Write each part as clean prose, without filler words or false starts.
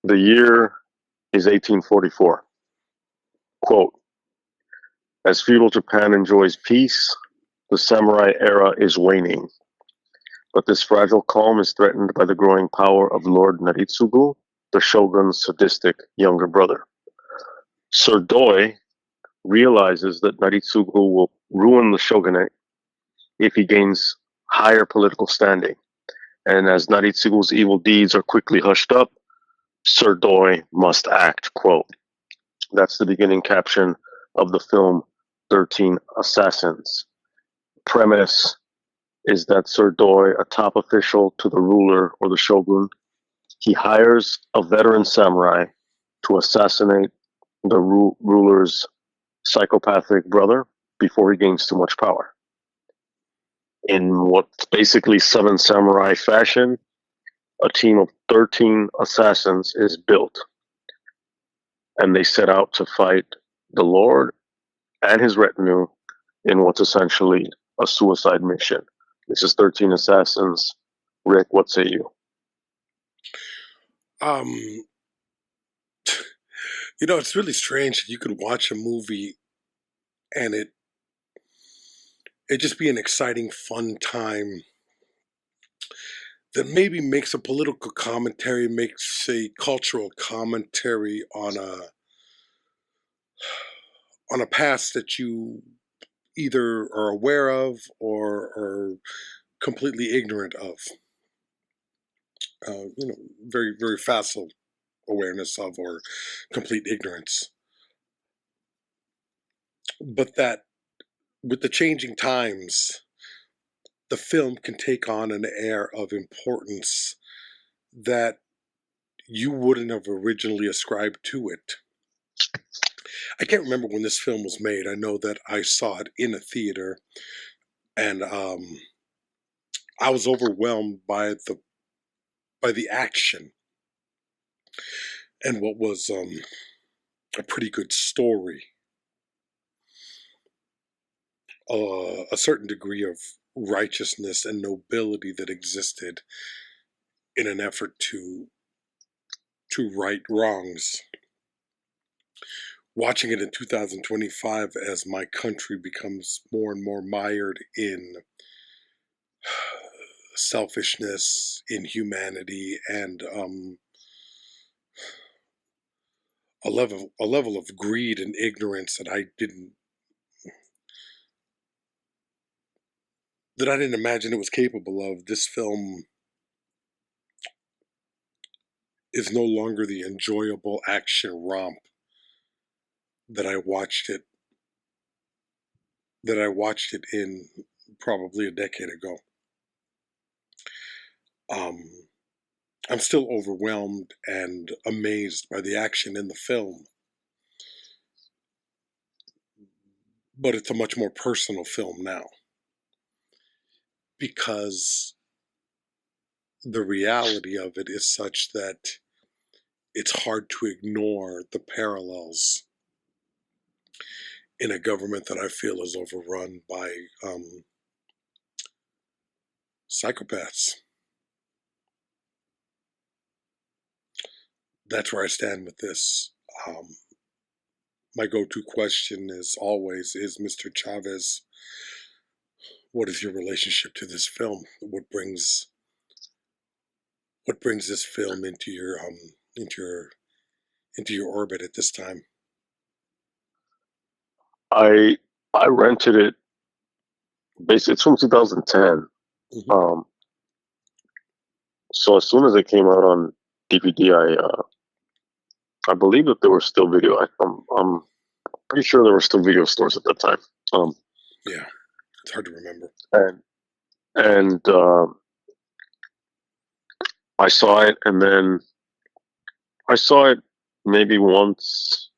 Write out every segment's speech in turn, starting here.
The year is 1844. Quote, as feudal Japan enjoys peace, the samurai era is waning. But this fragile calm is threatened by the growing power of Lord Naritsugu, the shogun's sadistic younger brother. Sir Doi realizes that Naritsugu will ruin the shogunate if he gains higher political standing. And as Naritsugu's evil deeds are quickly hushed up, Sir Doi must act, quote. That's the beginning caption of the film 13 Assassins. Premise is that Sir Doi, a top official to the ruler or the shogun, he hires a veteran samurai to assassinate the ruler's psychopathic brother before he gains too much power. In what's basically Seven Samurai fashion, a team of 13 assassins is built, and they set out to fight the Lord and his retinue in what's essentially a suicide mission. This is 13 Assassins. Rick, what say you? It's really strange that you could watch a movie and it just be an exciting, fun time that maybe makes a political commentary, makes a cultural commentary on a past that you either are aware of or are completely ignorant of. Very, very facile awareness of or complete ignorance. But that with the changing times, the film can take on an air of importance that you wouldn't have originally ascribed to it. I can't remember when this film was made. I know that I saw it in a theater, and I was overwhelmed by the action and what was a pretty good story. A certain degree of righteousness and nobility that existed in an effort to right wrongs. Watching it in 2025 as my country becomes more and more mired in selfishness, inhumanity, and a level of greed and ignorance that I didn't imagine it was capable of. This film is no longer the enjoyable action romp that I watched it in probably a decade ago. I'm still overwhelmed and amazed by the action in the film, but it's a much more personal film now, because the reality of it is such that it's hard to ignore the parallels in a government that I feel is overrun by psychopaths. That's where I stand with this. My go-to question is always, is Mr. Chavez, what is your relationship to this film? What brings this film into your orbit at this time? I rented it. Basically, it's from 2010. Mm-hmm. So as soon as it came out on DVD, I believe that there were still video. I'm pretty sure there were still video stores at that time. Yeah, it's hard to remember. And I saw it, and then I saw it maybe once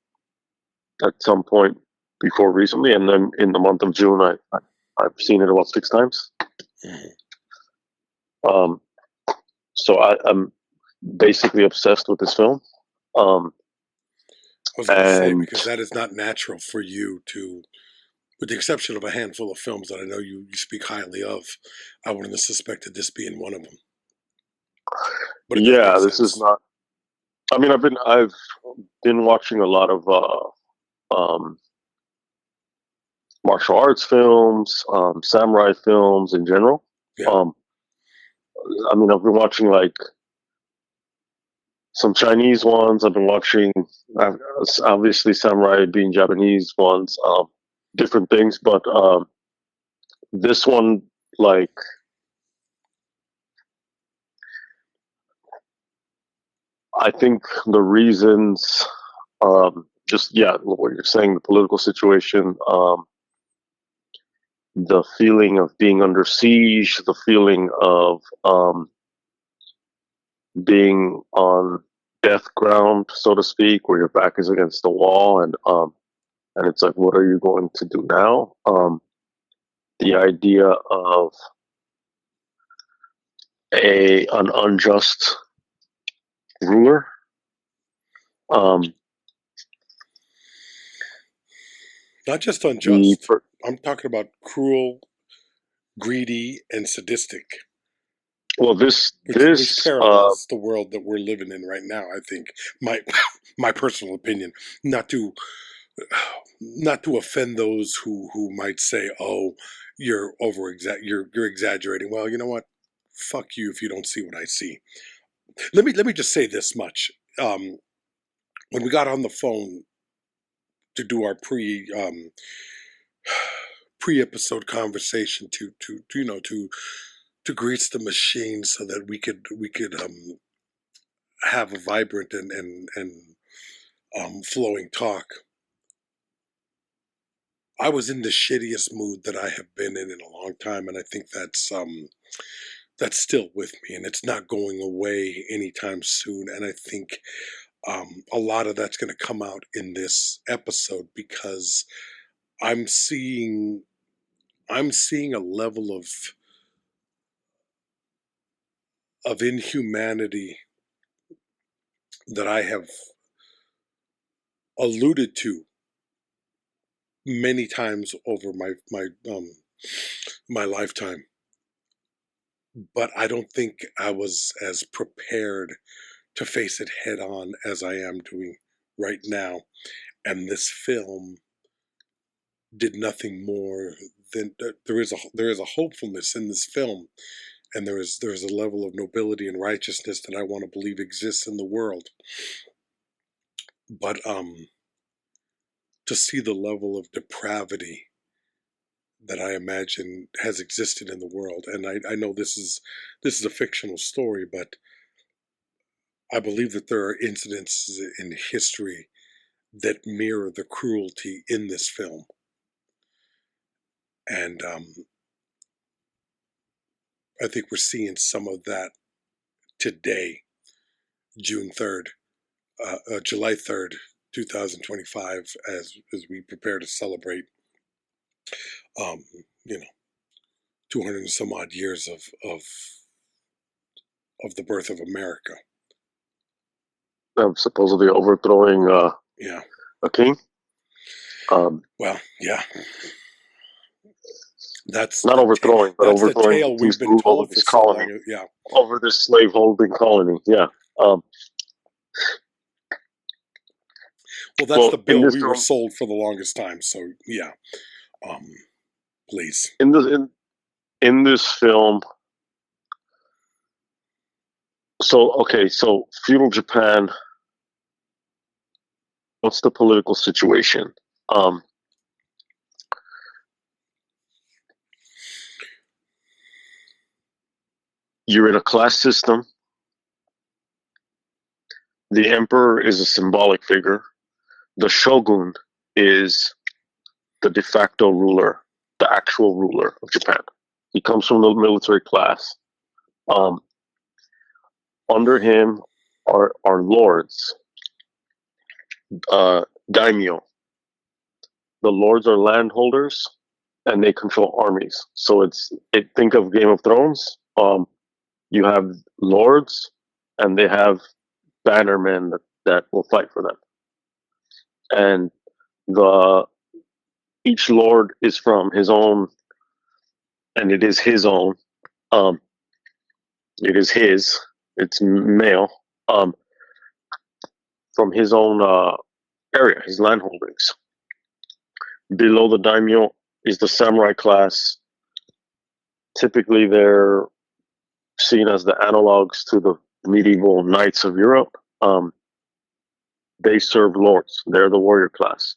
at some point before recently, and then in the month of June, I've seen it about 6 times. Mm-hmm. So I'm basically obsessed with this film. I was going to say, because that is not natural for you to, with the exception of a handful of films that I know you speak highly of, I wouldn't have suspected this being one of them. But yeah, this is not. I mean, I've been watching a lot of martial arts films, samurai films in general. Yeah. I mean, I've been watching like some Chinese ones. I've been watching, obviously, samurai being Japanese ones, different things. But this one, like, I think the reasons, just yeah, what you're saying, the political situation, the feeling of being under siege, the feeling of being on death ground, so to speak, where your back is against the wall, and it's like, what are you going to do now? The idea of an unjust ruler. Not just unjust. I'm talking about cruel, greedy, and sadistic. Well, which parallels the world that we're living in right now. I think my personal opinion, not to offend those who might say, "Oh, you're you're exaggerating." Well, you know what? Fuck you if you don't see what I see. Let me just say this much. When we got on the phone to do our pre-episode conversation to grease the machine so that we could have a vibrant and flowing talk. I was in the shittiest mood that I have been in a long time, and I think that's still with me, and it's not going away anytime soon. And I think a lot of that's going to come out in this episode because I'm seeing a level of inhumanity that I have alluded to many times over my lifetime, but I don't think I was as prepared to face it head on as I am doing right now. And this film did nothing more than there is a hopefulness in this film, and there is a level of nobility and righteousness that I want to believe exists in the world. But to see the level of depravity that I imagine has existed in the world, and I know this is a fictional story, but I believe that there are incidents in history that mirror the cruelty in this film. And I think we're seeing some of that today, July 3rd, 2025, as we prepare to celebrate, 200 and some odd years of the birth of America. Supposedly overthrowing a king. Well, yeah. That's not overthrowing, but overthrowing the tale we've been told for so long. Yeah, over this slaveholding colony. Yeah. Well, that's the bill we were sold for the longest time. So yeah, please. In this film, so feudal Japan. What's the political situation? You're in a class system. The emperor is a symbolic figure. The shogun is the de facto ruler, the actual ruler of Japan. He comes from the military class. Under him are lords, daimyo. The lords are landholders, and they control armies. So think of Game of Thrones. You have lords, and they have bannermen that will fight for them. And each lord is from his own, and it is his own. It is his. It's male. from his own area, his land holdings. Below the daimyo is the samurai class. Typically, they're seen as the analogs to the medieval knights of Europe. They serve lords. They're the warrior class.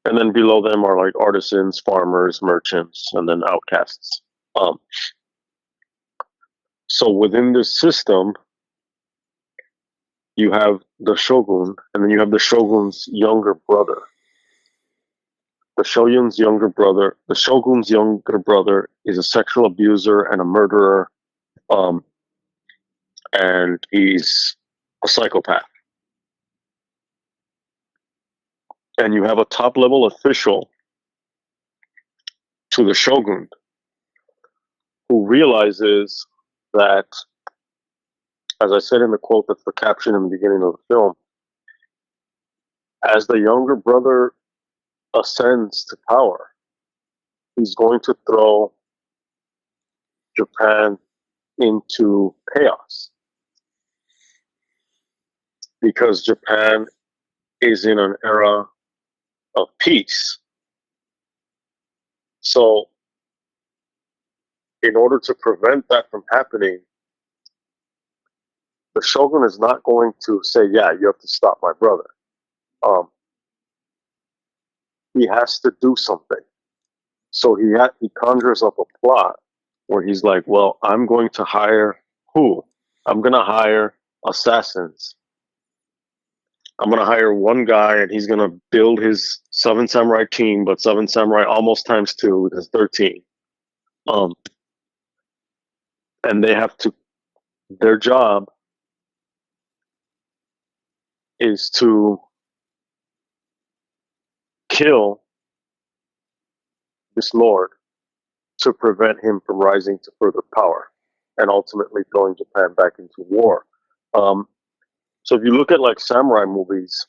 And then below them are like artisans, farmers, merchants, and then outcasts. So within this system, you have the shogun, and then you have the shogun's younger brother. The shogun's younger brother is a sexual abuser and a murderer, and he's a psychopath. And you have a top level official to the shogun who realizes that, as I said in the quote that's the caption in the beginning of the film, as the younger brother ascends to power, he's going to throw Japan into chaos because Japan is in an era of peace. So, in order to prevent that from happening, the shogun is not going to say, yeah, you have to stop my brother. He has to do something. So he conjures up a plot where he's like, well, I'm going to hire who? I'm going to hire assassins. I'm going to hire one guy and he's going to build his Seven Samurai team, but Seven Samurai almost times 2 because 13. And they have to, their job is to kill this lord to prevent him from rising to further power and ultimately throwing Japan back into war. So if you look at like samurai movies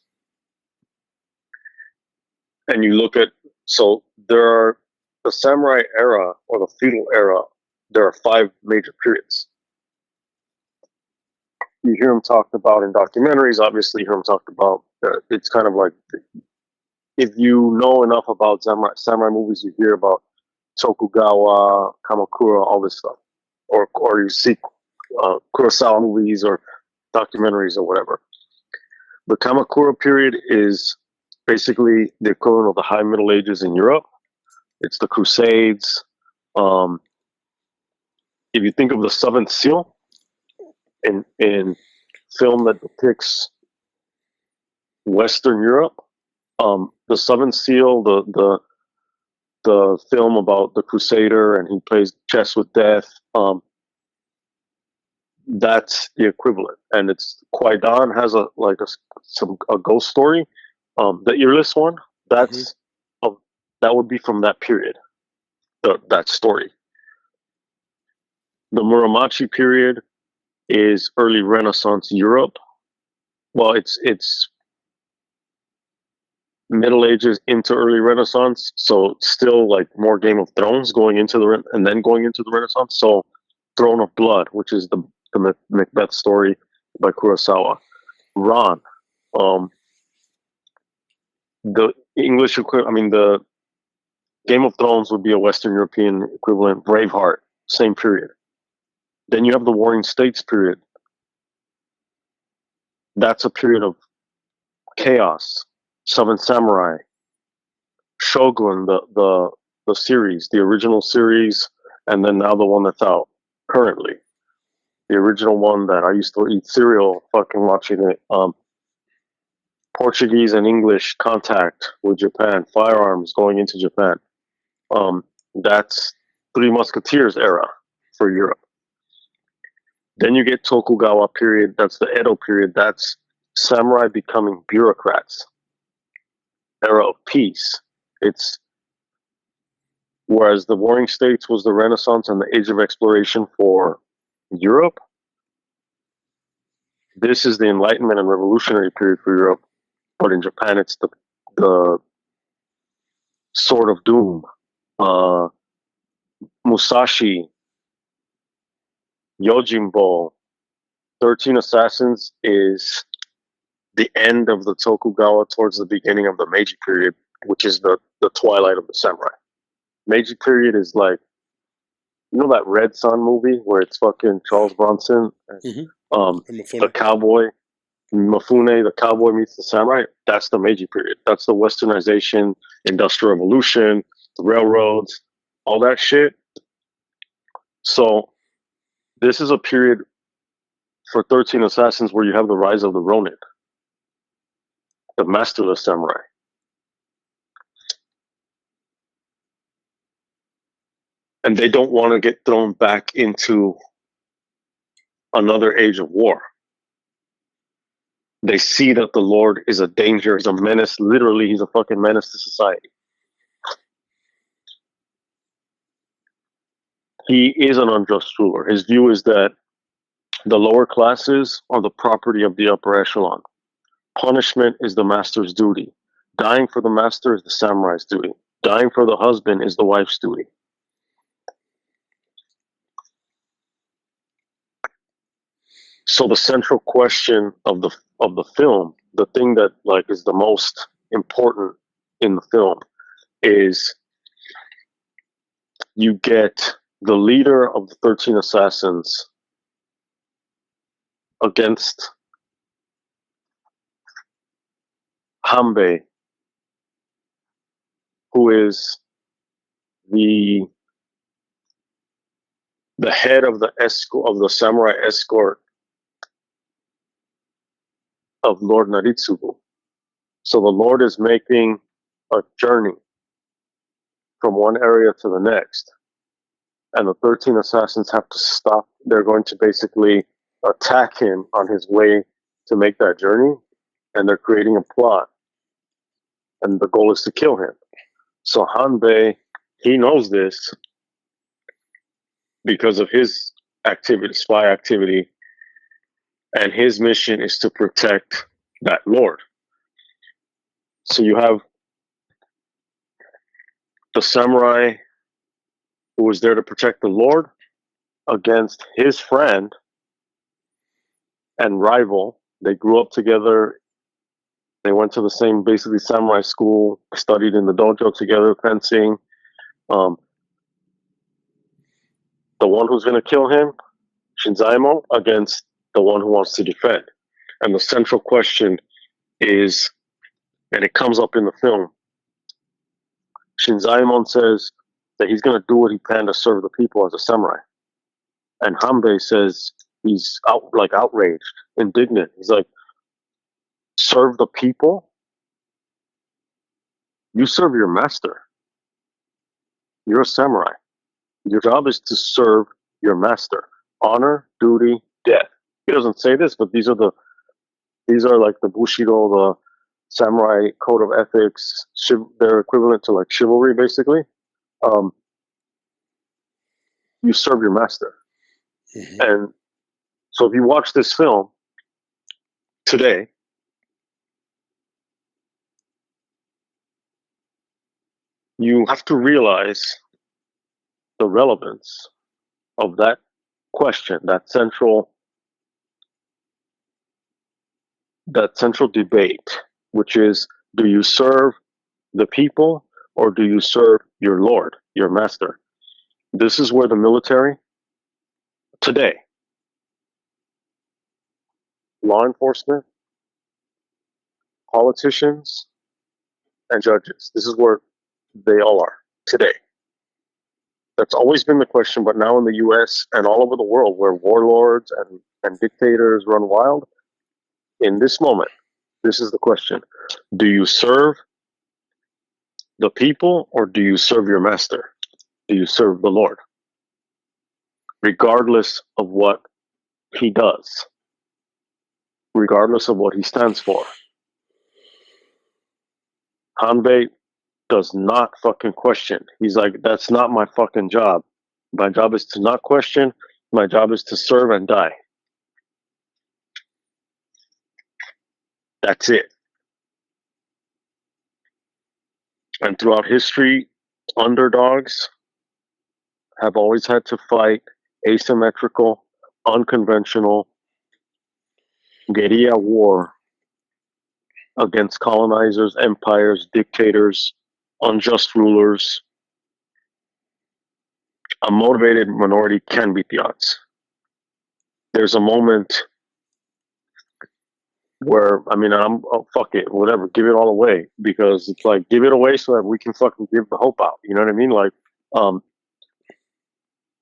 and you look at, so there are the samurai era or the feudal era, there are 5 major periods. You hear them talked about in documentaries, obviously you hear them talked about, it's kind of like, if you know enough about samurai movies, you hear about Tokugawa, Kamakura, all this stuff. Or you see Kurosawa movies or documentaries or whatever. The Kamakura period is basically the equivalent of the High Middle Ages in Europe. It's the Crusades. If you think of the Seventh Seal in film that depicts Western Europe, the Seventh Seal, the film about the Crusader and he plays chess with death, that's the equivalent. And it's Qui-Gon has a ghost story. The earless one, that's that would be from that period. That story. The Muromachi period is early Renaissance Europe. Well, it's Middle Ages into early Renaissance, so still like more Game of Thrones going into and then going into the Renaissance. So Throne of Blood, which is the Macbeth story by Kurosawa. Ron, the English equivalent, the Game of Thrones would be a Western European equivalent. Braveheart, same period. Then you have the Warring States period. That's a period of chaos. Seven Samurai, Shogun, the series, the original series, and then now the one that's out currently. The original one that I used to eat cereal fucking watching it. Portuguese and English contact with Japan, firearms going into Japan. That's Three Musketeers era for Europe. Then you get Tokugawa period, that's the Edo period, that's samurai becoming bureaucrats. Era of peace. It's whereas the Warring States was the Renaissance and the Age of Exploration for Europe, this is the Enlightenment and Revolutionary period for Europe. But in Japan, it's the Sword of Doom. Musashi, Yojimbo, 13 Assassins is the end of the Tokugawa towards the beginning of the Meiji period, which is the twilight of the samurai. Meiji period is like, you know that Red Sun movie where it's fucking Charles Bronson and the cowboy, Mifune, the cowboy meets the samurai? That's the Meiji period. That's the westernization, industrial revolution, the railroads, all that shit. So this is a period for 13 Assassins where you have the rise of the Ronin, the masterless samurai. And they don't want to get thrown back into another age of war. They see that the Lord is a danger, is a menace. Literally, he's a fucking menace to society. He is an unjust ruler. His view is that the lower classes are the property of the upper echelon. Punishment is the master's duty. Dying for the master is the samurai's duty. Dying for the husband is the wife's duty. So the central question of the film, the thing that like is the most important in the film, is you get the leader of the 13 Assassins against Hanbei, who is the head of the samurai escort of Lord Naritsugu. So the Lord is making a journey from one area to the next, and the 13 Assassins have to stop. They're going to basically attack him on his way to make that journey, and they're creating a plot, and the goal is to kill him. So Hanbei, he knows this because of his activity, spy activity, and his mission is to protect that Lord. So you have the samurai who was there to protect the Lord against his friend and rival. They grew up together. They went to the same, basically, samurai school, studied in the dojo together, fencing. The one who's going to kill him, Shinzaemon, against the one who wants to defend. And the central question is, and it comes up in the film, Shinzaemon says that he's going to do what he can to serve the people as a samurai. And Hanbei says he's outraged, indignant. He's like, serve the people? You serve your master. You're a samurai. Your job is to serve your master. Honor, duty, death. He doesn't say this, but these are like the Bushido, the samurai code of ethics. They're equivalent to like chivalry, basically. You serve your master. Mm-hmm. And so if you watch this film today, you have to realize the relevance of that question, that central debate, which is, do you serve the people or do you serve your Lord, your master? This is where the military today, law enforcement, politicians, and judges, this is where they all are today. That's always been the question, but now in the US and all over the world where warlords and dictators run wild, in this moment, this is the question. Do you serve the people or do you serve your master? Do you serve the Lord? Regardless of what he does, regardless of what he stands for. Hanbei does not fucking question. He's like, that's not my fucking job. My job is to not question. My job is to serve and die. That's it. And throughout history, underdogs have always had to fight asymmetrical, unconventional guerrilla war against colonizers, empires, dictators, unjust rulers. A motivated minority can beat the odds. There's a moment where, I mean, fuck it, whatever, give it all away, because it's like, give it away so that we can fucking give the hope out. You know what I mean? Like,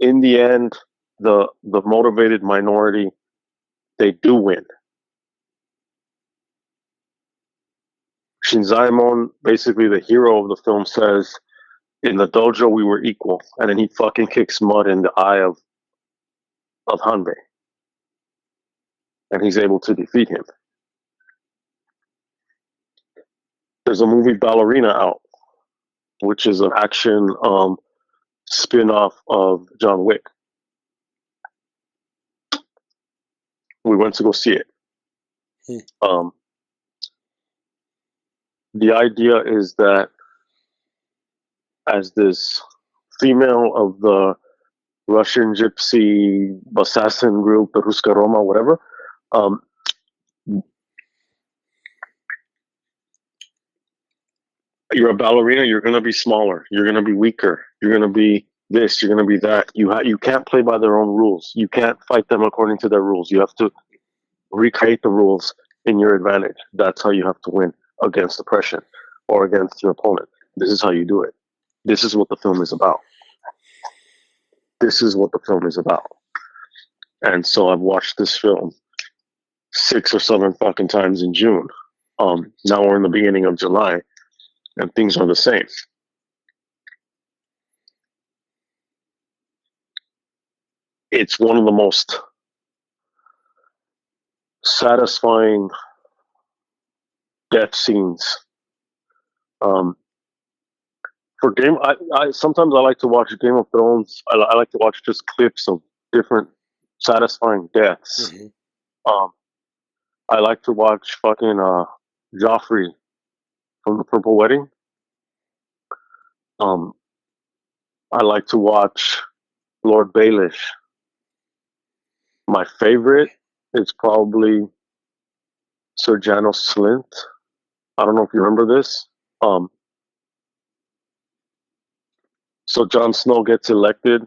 in the end, the motivated minority, they do win. Shinzaemon, basically the hero of the film, says, in the dojo we were equal, and then he fucking kicks mud in the eye of Hanbei, and he's able to defeat him. There's a movie Ballerina out, which is an action spin-off of John Wick. We went to go see it. The idea is that as this female of the Russian gypsy assassin group, the Ruska Roma, whatever, you're a ballerina, you're going to be smaller, you're going to be weaker, you're going to be this, you're going to be that. You can't play by their own rules. You can't fight them according to their rules. You have to recreate the rules in your advantage. That's how you have to win against oppression or against your opponent. This is how you do it. This is what the film is about. This is what the film is about. And so I've watched this film 6 or 7 fucking times in June. Now we're in the beginning of July, and things are the same. It's one of the most satisfying death scenes. For sometimes I like to watch Game of Thrones. I like to watch just clips of different satisfying deaths. Mm-hmm. I like to watch fucking Joffrey from the Purple Wedding. I like to watch Lord Baelish. My favorite is probably Sir Janos Slint. I don't know if you remember this. So Jon Snow gets elected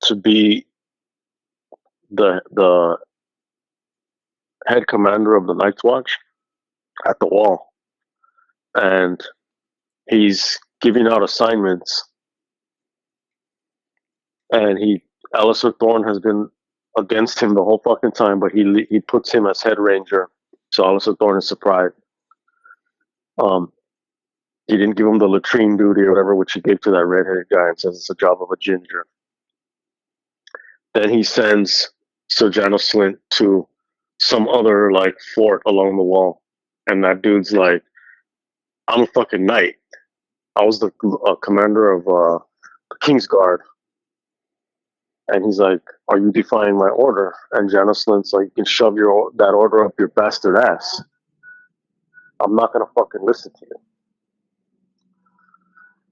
to be the head commander of the Night's Watch at the Wall, and he's giving out assignments. And Alistair Thorne has been against him the whole fucking time, but he puts him as head ranger. So Alistair Thorne is surprised. He didn't give him the latrine duty or whatever, which he gave to that redheaded guy, and says it's a job of a ginger. Then he sends Sir Janos Slint to some other like fort along the wall, and that dude's like, "I'm a fucking knight. I was the commander of the King's Guard." And he's like, "Are you defying my order?" And Janos Slint's like, "You can shove that order up your bastard ass. I'm not gonna fucking listen to you."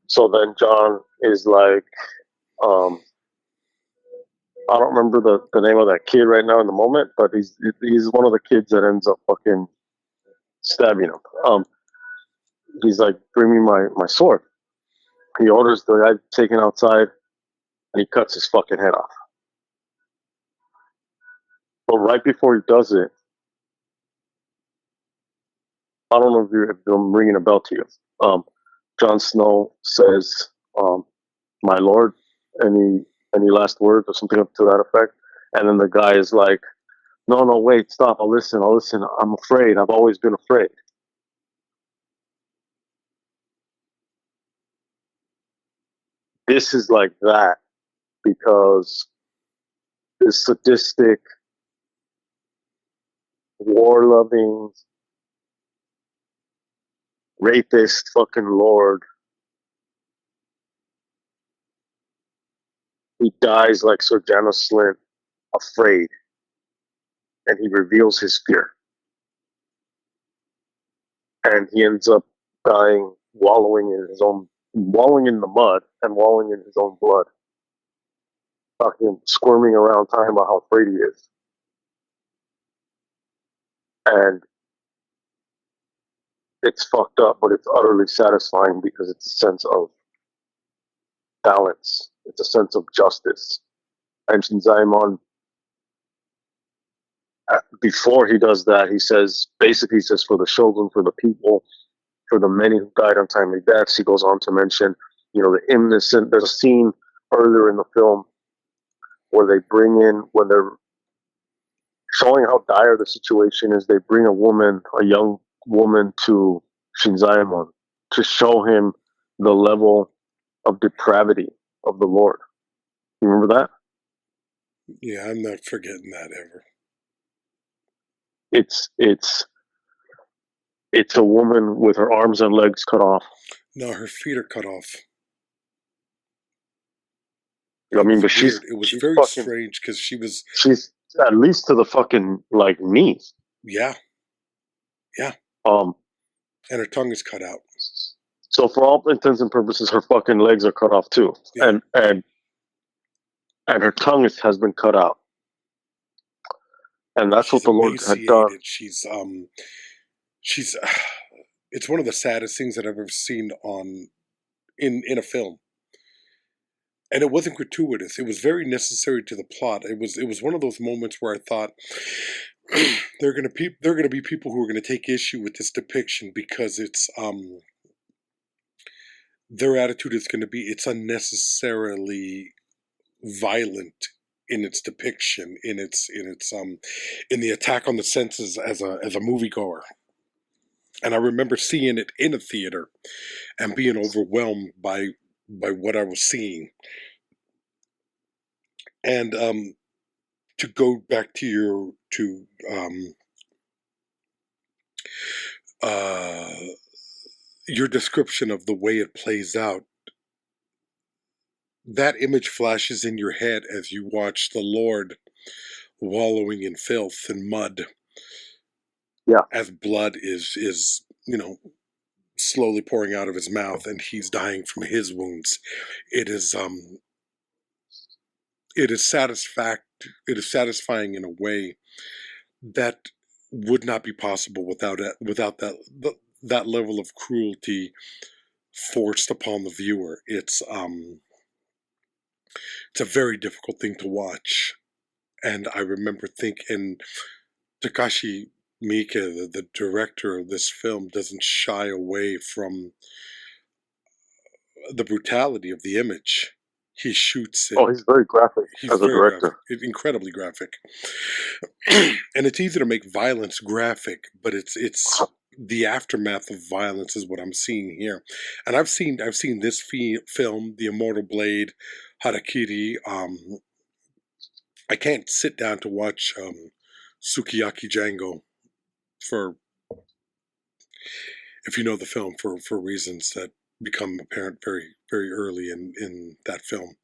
So then John is like, I don't remember the name of that kid right now in the moment, but he's one of the kids that ends up fucking stabbing him. He's like, "Bring me my sword." He orders the guy taken outside, and he cuts his fucking head off. But right before he does it, I don't know if I'm ringing a bell to you. Jon Snow says, "My lord, any last words," or something up to that effect. And then the guy is like, No, wait, stop. I'll listen. I'm afraid. I've always been afraid." This is like that because this sadistic, war-loving, rapist fucking lord, he dies like Sir Janos Slint, afraid, and he reveals his fear. And he ends up dying, wallowing in the mud and wallowing in his own blood. Fucking squirming around talking about how afraid he is. And it's fucked up, but it's utterly satisfying because it's a sense of balance. It's a sense of justice. And Shinzaemon, before he does that, he says, basically, he says, for the shogun, for the people, for the many who died untimely deaths. He goes on to mention, the innocent. There's a scene earlier in the film where they bring in, when they're showing how dire the situation is, they bring a young woman to Shinzaemon to show him the level of depravity of the Lord. You remember that? Yeah, I'm not forgetting that ever. It's a woman with her arms and legs cut off. No, her feet are cut off. I mean, but it was very strange because she's at least to the fucking like knee. Yeah. And her tongue is cut out. So for all intents and purposes, her fucking legs are cut off too, yeah. and her tongue has been cut out, and that's what the Lord had done. She's it's one of the saddest things that I've ever seen in a film. And it wasn't gratuitous. It was very necessary to the plot. It was one of those moments where I thought there are going to be people who are going to take issue with this depiction because it's their attitude is going to be it's unnecessarily violent in its depiction, in the attack on the senses as a moviegoer. And I remember seeing it in a theater and being overwhelmed by what I was seeing. And to go back to your description of the way it plays out, that image flashes in your head as you watch the Lord wallowing in filth and mud. Yeah. As blood is slowly pouring out of his mouth and he's dying from his wounds. It is satisfying in a way that would not be possible without that level of cruelty forced upon the viewer. It's a very difficult thing to watch. And I remember thinking Takashi Miike, the director of this film, doesn't shy away from the brutality of the image. He shoots it. Oh, he's very graphic as a director. Incredibly graphic. And it's easy to make violence graphic, but it's the aftermath of violence is what I'm seeing here. And I've seen this film, The Immortal Blade, Harakiri. I can't sit down to watch Sukiyaki Django if you know the film, for reasons that become apparent very, very early in that film.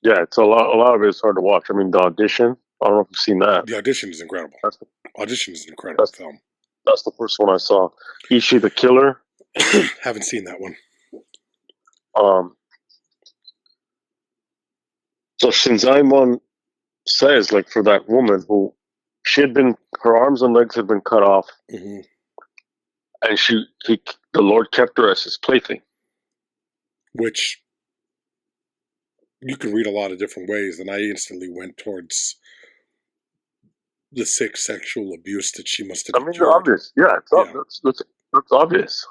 Yeah, it's a lot of it is hard to watch. I mean, The Audition, I don't know if you've seen that. The Audition is incredible. Audition is an incredible film. That's the first one I saw. Ishi the Killer. Haven't seen that one. So Shinzaemon says, like, for that woman who her arms and legs had been cut off, mm-hmm. and the Lord kept her as his plaything. Which you can read a lot of different ways, and I instantly went towards the sick sexual abuse that she must have endured. It's obvious. Yeah, that's obvious.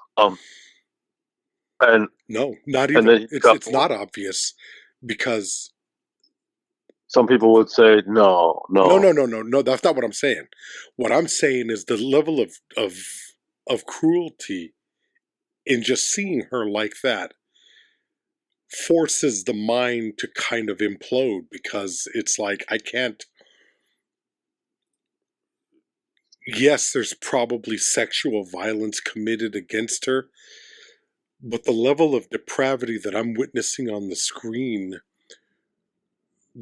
And no, not even. It's not obvious because some people would say no. That's not what I'm saying. What I'm saying is the level of cruelty in just seeing her like that forces the mind to kind of implode, because it's like, I can't. Yes, there's probably sexual violence committed against her, but the level of depravity that I'm witnessing on the screen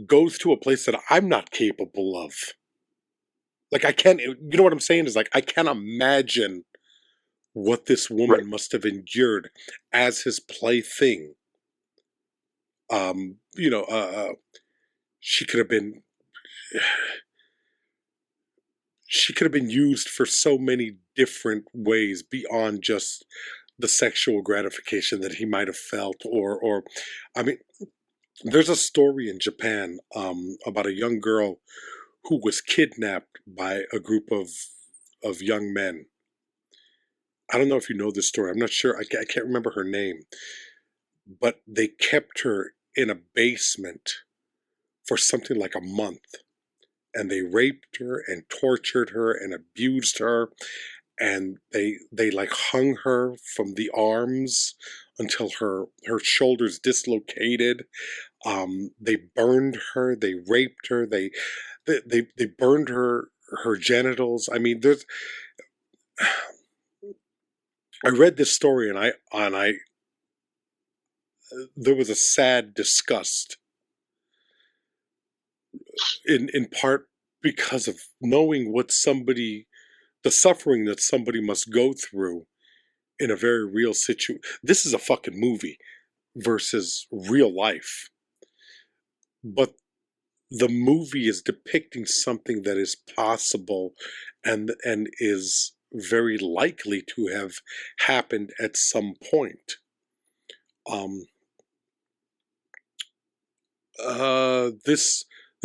goes to a place that I'm not capable of. Like, I can't, you know what I'm saying? Is like, I can't imagine what this woman must have endured as his plaything. She could have been, she could have been used for so many different ways beyond just the sexual gratification that he might have felt, or I mean, there's a story in Japan about a young girl who was kidnapped by a group of young men. I don't know if you know this story. I'm not sure. I can't remember her name, but they kept her in a basement for something like a month, and they raped her and tortured her and abused her, and they like hung her from the arms until her shoulders dislocated. They burned her, they raped her, they burned her genitals. I mean, I read this story, and I there was a sad disgust, in part because of knowing the suffering that somebody must go through in a very real situation. This is a fucking movie versus real life, but the movie is depicting something that is possible and is very likely to have happened at some point.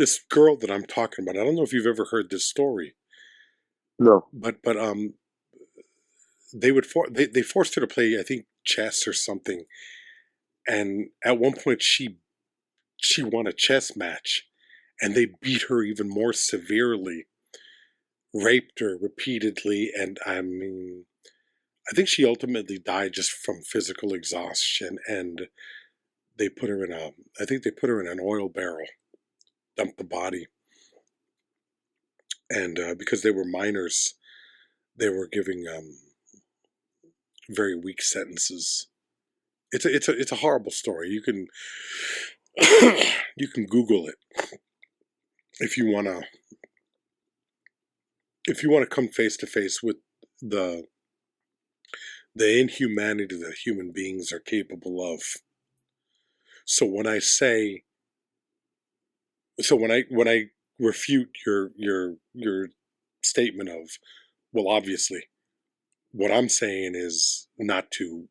This girl that I'm talking about, I don't know if you've ever heard this story. No. But they forced her to play, I think, chess or something, and at one point she won a chess match, and they beat her even more severely, raped her repeatedly, and I mean, I think she ultimately died just from physical exhaustion, and they put her in an oil barrel, dumped the body, and because they were minors, they were giving very weak sentences. It's a horrible story. You can you can Google it if you wanna come face to face with the inhumanity that human beings are capable of. So when I refute your statement of, well, obviously, what I'm saying is not to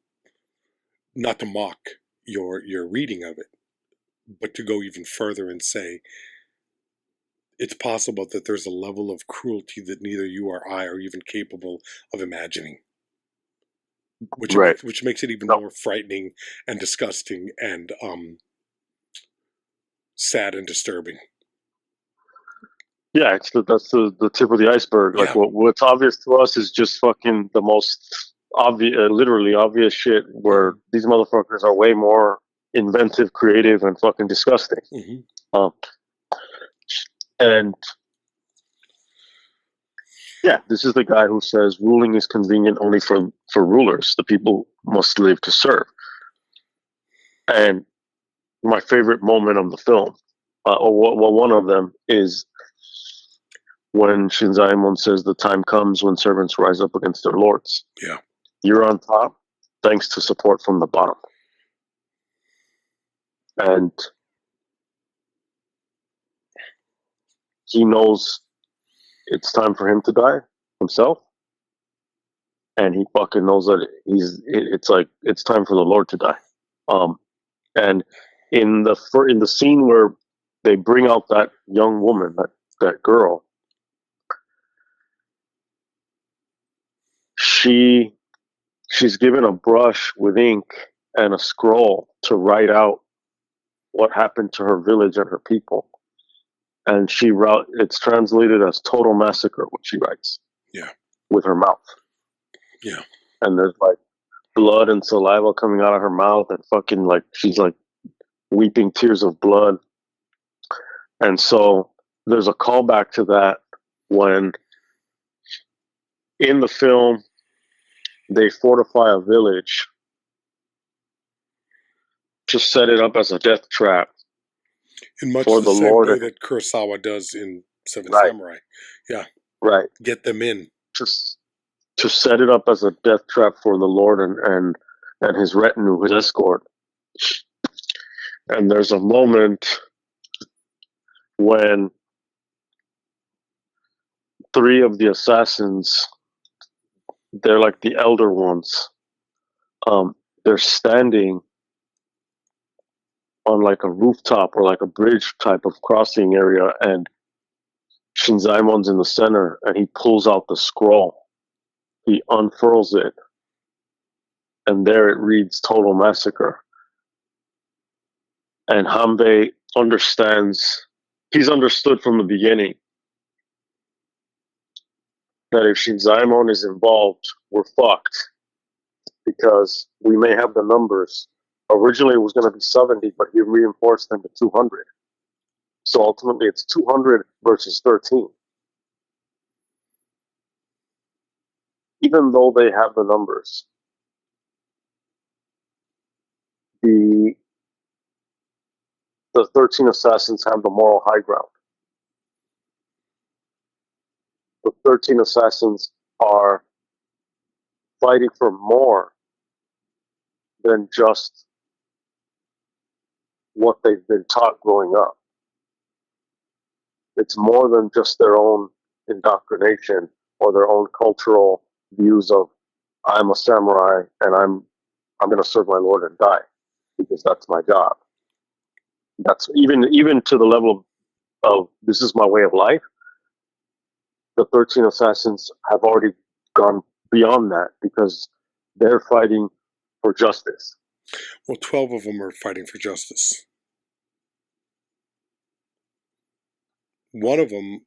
mock your reading of it, but to go even further and say it's possible that there's a level of cruelty that neither you or I are even capable of imagining, Right. which makes it even No. more frightening and disgusting and sad and disturbing. Yeah, that's the tip of the iceberg. Like Yeah. what's obvious to us is just fucking the most obvious, literally obvious shit. Where these motherfuckers are way more inventive, creative, and fucking disgusting. Mm-hmm. And yeah, this is the guy who says ruling is convenient only for rulers. The people must live to serve. And my favorite moment of the film, one of them, is when Shinzaemon says the time comes when servants rise up against their lords. Yeah. You're on top thanks to support from the bottom. And he knows it's time for him to die himself. And he fucking knows that it's time for the Lord to die. And in the scene where they bring out that young woman, that girl, she's given a brush with ink and a scroll to write out what happened to her village and her people. And it's translated as total massacre, what she writes. Yeah. With her mouth. Yeah. And there's like blood and saliva coming out of her mouth, and fucking like she's like weeping tears of blood. And so there's a callback to that when in the film they fortify a village to set it up as a death trap In much for the the same Lord. way that Kurosawa does in Seven Right. Samurai. Yeah. Right. Get them in. Just to set it up as a death trap for the Lord and his retinue, his escort. And there's a moment when three of the assassins, they're like the elder ones. They're standing on like a rooftop or like a bridge type of crossing area, and Shinzaimon's in the center, and he pulls out the scroll. He unfurls it, and there it reads "Total Massacre." And Hanbei understands, he's understood from the beginning that if Shinzaemon is involved, we're fucked, because we may have the numbers. Originally it was going to be 70, but he reinforced them to 200. So ultimately it's 200 versus 13. Even though they have the numbers, the 13 assassins have the moral high ground. The 13 assassins are fighting for more than just what they've been taught growing up. It's more than just their own indoctrination or their own cultural views of, I'm a samurai and I'm going to serve my lord and die because that's my job. That's even to the level of this is my way of life. The 13 assassins have already gone beyond that because they're fighting for justice. Well, 12 of them are fighting for justice. One of them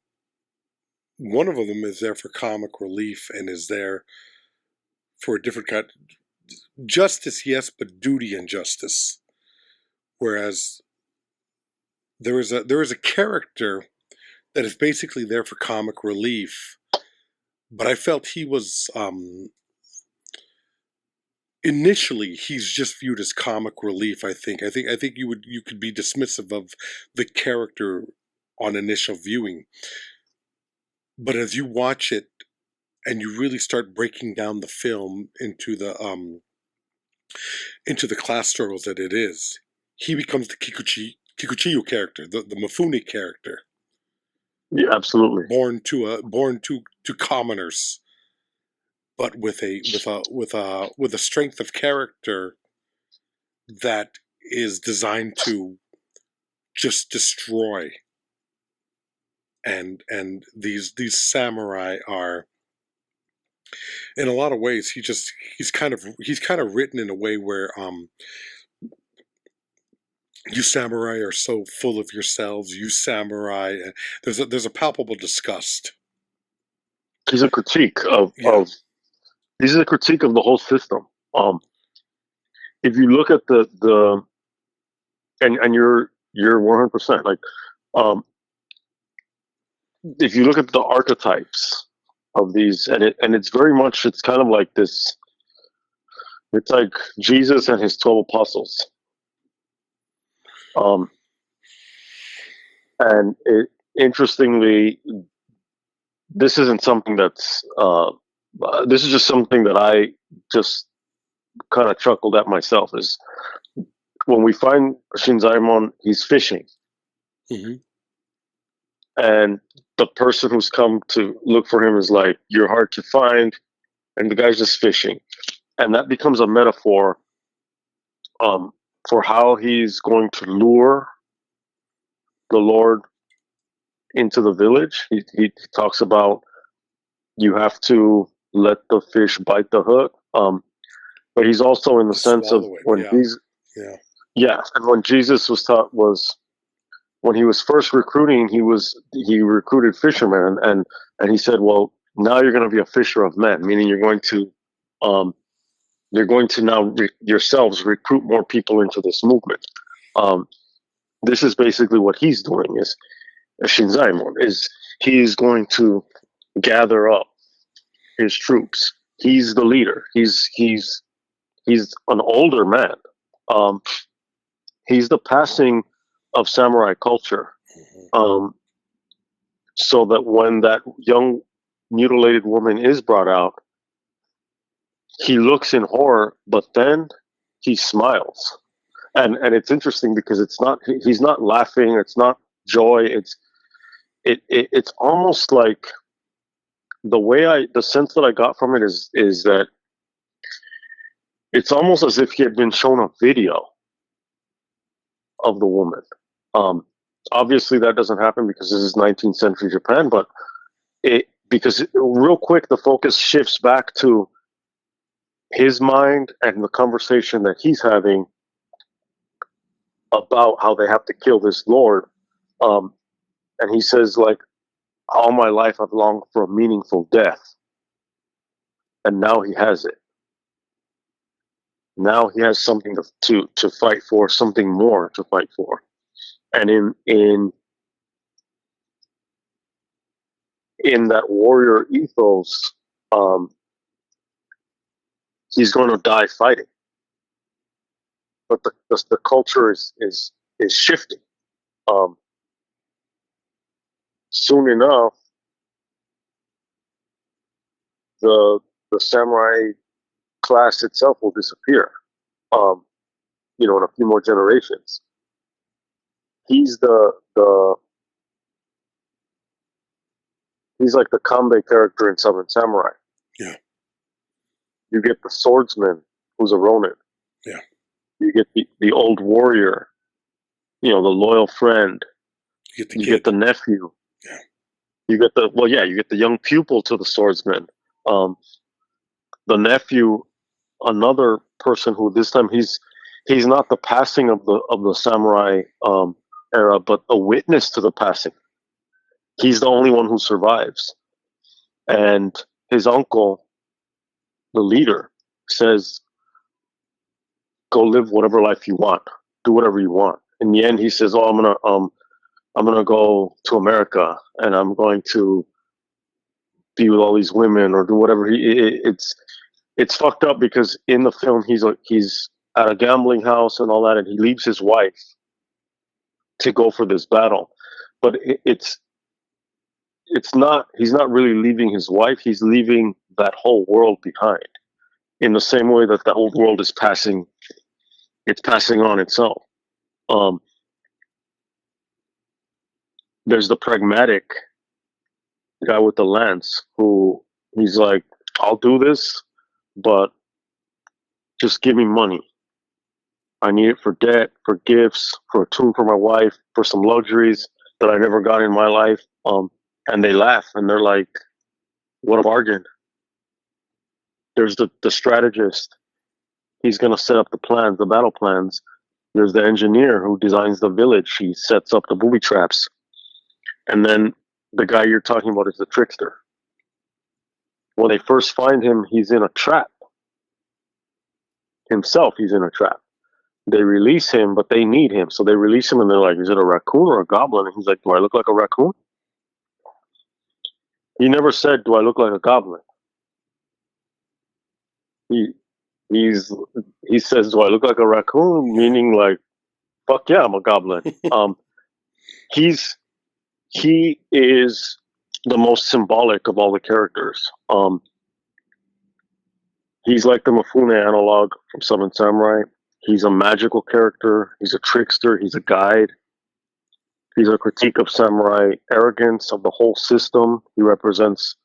is there for comic relief and is there for a different kind. Justice, yes, but duty and justice. Whereas there is a character that is basically there for comic relief, but I felt he was initially he's just viewed as comic relief. I think you could be dismissive of the character on initial viewing, but as you watch it and you really start breaking down the film into the class struggles that it is, he becomes the Kikuchiyo character, the Mifune character. Yeah, absolutely. Born to commoners, but with a strength of character that is designed to just destroy. And these samurai are, in a lot of ways, he's kind of written in a way where you samurai are so full of yourselves. You samurai, there's a palpable disgust. He's a critique of he's a critique of the whole system. If you look at the and you're 100% like if you look at the archetypes of these, and it's very much, it's kind of like this. It's like Jesus and his 12 apostles. And interestingly, this isn't something that's. This is just something that I just kind of chuckled at myself. Is when we find Shinzaemon, he's fishing, and the person who's come to look for him is like, "You're hard to find," and the guy's just fishing, and that becomes a metaphor for how he's going to lure the Lord into the village. He talks about you have to let the fish bite the hook, but he's also in the sense of when and when Jesus when he was first recruiting, he recruited fishermen, and he said, well, now you're going to be a fisher of men, meaning you're going to now yourselves recruit more people into this movement. This is basically what he's doing. Is Shinzaemon he's going to gather up his troops. He's the leader. He's an older man. He's the passing of samurai culture. So that when that young mutilated woman is brought out, he looks in horror, but then he smiles. And it's interesting because he's not laughing, it's not joy, it's almost like the sense that I got from it is that it's almost as if he had been shown a video of the woman. Obviously, that doesn't happen because this is 19th century Japan, but because real quick the focus shifts back to his mind and the conversation that he's having about how they have to kill this lord. And he says, like, all my life I've longed for a meaningful death, and now he has it. Now he has something to fight for, something more to fight for. And in that warrior ethos, he's going to die fighting. But the culture is shifting. Soon enough, the samurai class itself will disappear. In a few more generations. He's he's like the Kanbei character in Seven Samurai. Yeah. You get the swordsman who's a Ronin. Yeah. You get the old warrior, the loyal friend. You get the nephew. Yeah. You get the young pupil to the swordsman. The nephew, another person who this time he's not the passing of the samurai era, but a witness to the passing. He's the only one who survives. And his uncle, the leader, says, go live whatever life you want. Do whatever you want. In the end, he says, I'm gonna go to America and I'm going to be with all these women or do whatever. It's fucked up because in the film he's at a gambling house and all that, and he leaves his wife to go for this battle. But he's not really leaving his wife, he's leaving that whole world behind, in the same way that the whole world is passing on itself. There's the pragmatic guy with the lance who he's like, I'll do this, but just give me money. I need it for debt, for gifts, for a tune for my wife, for some luxuries that I never got in my life. And they laugh and they're like, what a bargain. There's the strategist. He's going to set up the plans, the battle plans. There's the engineer who designs the village. He sets up the booby traps. And then the guy you're talking about is the trickster. When they first find him, he's in a trap. Himself, he's in a trap. They release him, but they need him. So they release him and they're like, is it a raccoon or a goblin? And he's like, do I look like a raccoon? He never said, do I look like a goblin? He says, do I look like a raccoon? Meaning like, fuck yeah, I'm a goblin. He is the most symbolic of all the characters. He's like the Mifune analog from Seven Samurai. He's a magical character. He's a trickster. He's a guide. He's a critique of samurai arrogance, of the whole system. He represents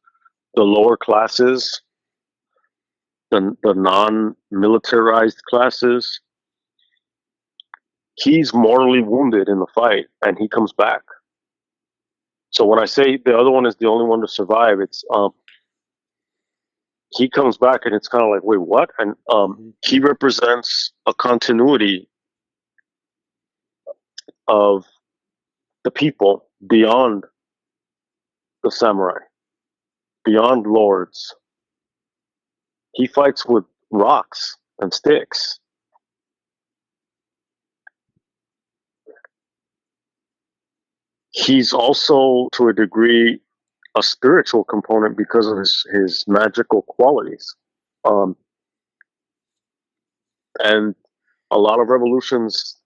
the lower classes, the non-militarized classes. He's mortally wounded in the fight, and he comes back. So when I say the other one is the only one to survive, it's he comes back, and it's kind of like, wait, what? And he represents a continuity of the people beyond the samurai, beyond lords. He fights with rocks and sticks. He's also, to a degree, a spiritual component because of his magical qualities. And a lot of revolutions,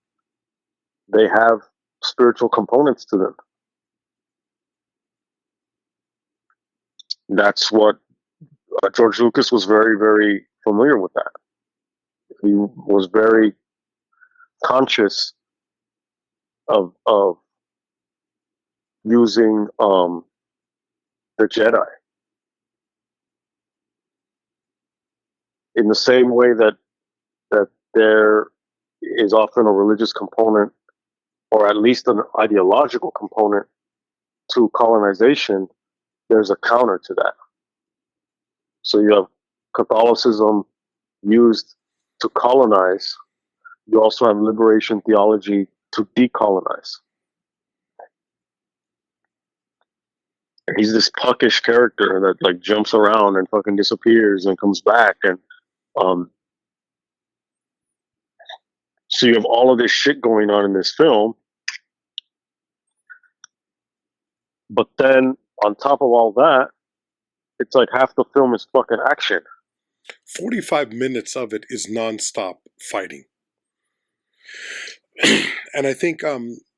they have spiritual components to them. That's what George Lucas was very, very familiar with that. He was very conscious of using the Jedi in the same way that there is often a religious component, or at least an ideological component to colonization, there's a counter to that. So you have Catholicism used to colonize. You also have liberation theology to decolonize. And he's this puckish character that like jumps around and fucking disappears and comes back, and so you have all of this shit going on in this film. But then on top of all that, it's like half the film is fucking action. 45 minutes of it is nonstop fighting. And I think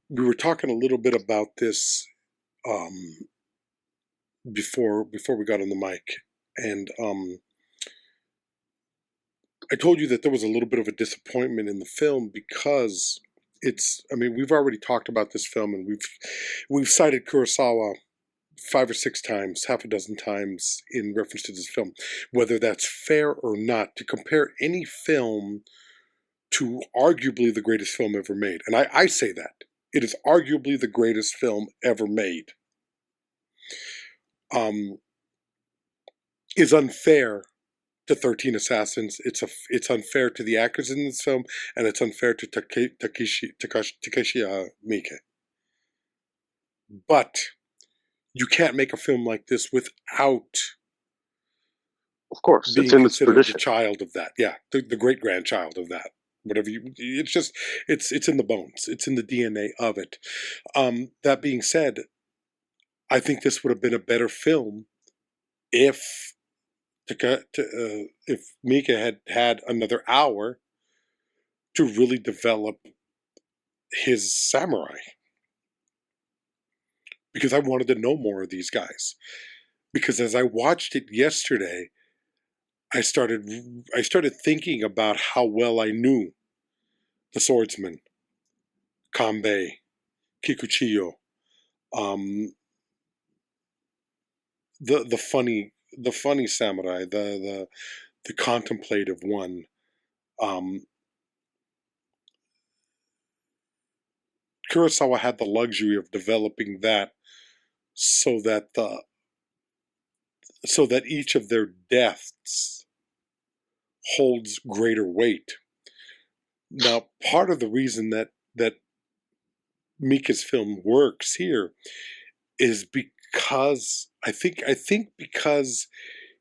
we were talking a little bit about this before we got on the mic. And I told you that there was a little bit of a disappointment in the film because we've already talked about this film, and we've cited Kurosawa 5 or 6 times, half a dozen times in reference to this film. Whether that's fair or not, to compare any film to arguably the greatest film ever made. And I say that. It is arguably the greatest film ever made. Is unfair to 13 Assassins. It's unfair to the actors in this film, and it's unfair to Takashi Miike. But you can't make a film like this without, of course, being it's in its considered tradition. the child of that. Yeah, the great grandchild of that. Whatever it's in the bones. It's in the DNA of it. That being said, I think this would have been a better film if Miike had another hour to really develop his samurai. Because I wanted to know more of these guys. Because as I watched it yesterday, I started thinking about how well I knew the swordsman, Kanbei, Kikuchiyo, the funny samurai, the contemplative one. Kurosawa had the luxury of developing that so that each of their deaths holds greater weight. Now, part of the reason that Miike's film works here is because I think because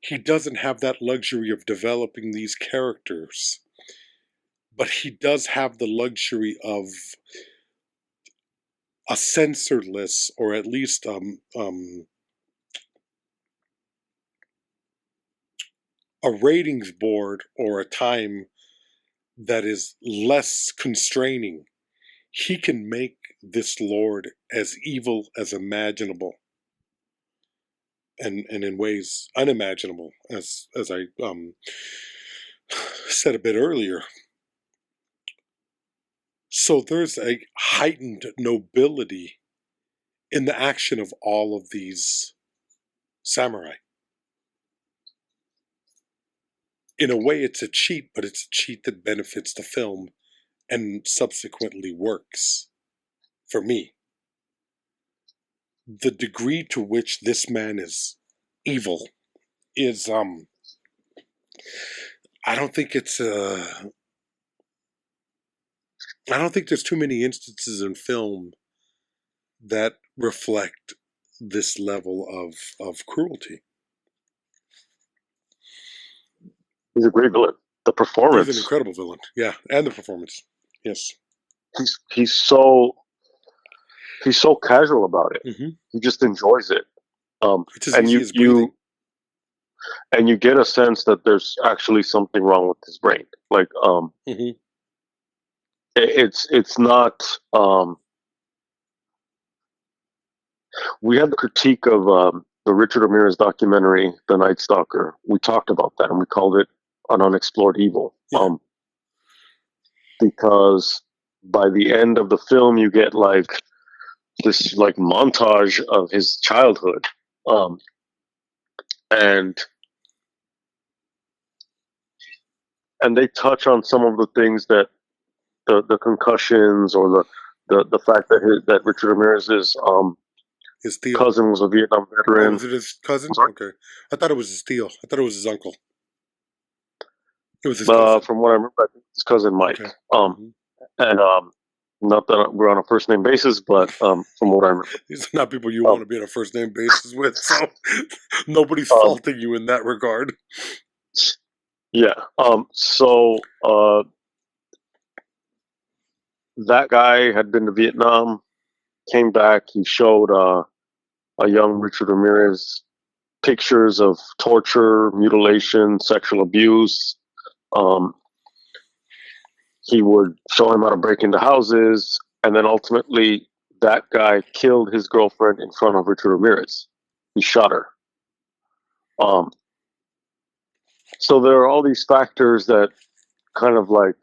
he doesn't have that luxury of developing these characters, but he does have the luxury of a censorless, or at least a ratings board, or a time that is less constraining. He can make this lord as evil as imaginable, and in ways unimaginable, as I said a bit earlier. So there's a heightened nobility in the action of all of these samurai. In a way, it's a cheat, but it's a cheat that benefits the film and subsequently works for me. The degree to which this man is evil is, I don't think there's too many instances in film that reflect this level of cruelty. He's a great villain. The performance. He's an incredible villain. Yeah, and the performance. Yes. He's so casual about it. Mm-hmm. He just enjoys it. It's as easy as breathing. And you get a sense that there's actually something wrong with his brain. Like, mm-hmm. it's not. We had the critique of the Richard Ramirez documentary, The Night Stalker. We talked about that, and we called it an unexplored evil. Yeah. Because by the end of the film, you get like this like montage of his childhood, and and they touch on some of the things that the concussions or the fact that Richard Ramirez's His Theo. cousin was a Vietnam Oh, veteran. was it his cousin? Sorry? Okay. I thought it was his Theo. I thought it was his uncle. It was his cousin. From what I remember, I think his cousin Mike. Okay. And not that we're on a first name basis, but from what I remember, These are not people you want to be on a first name basis with, so nobody's faulting you in that regard. Yeah. So that guy had been to Vietnam, came back. He showed a young Richard Ramirez pictures of torture, mutilation, sexual abuse. He would show him how to break into houses, and then ultimately that guy killed his girlfriend in front of Richard Ramirez. He shot her. So there are all these factors that kind of like,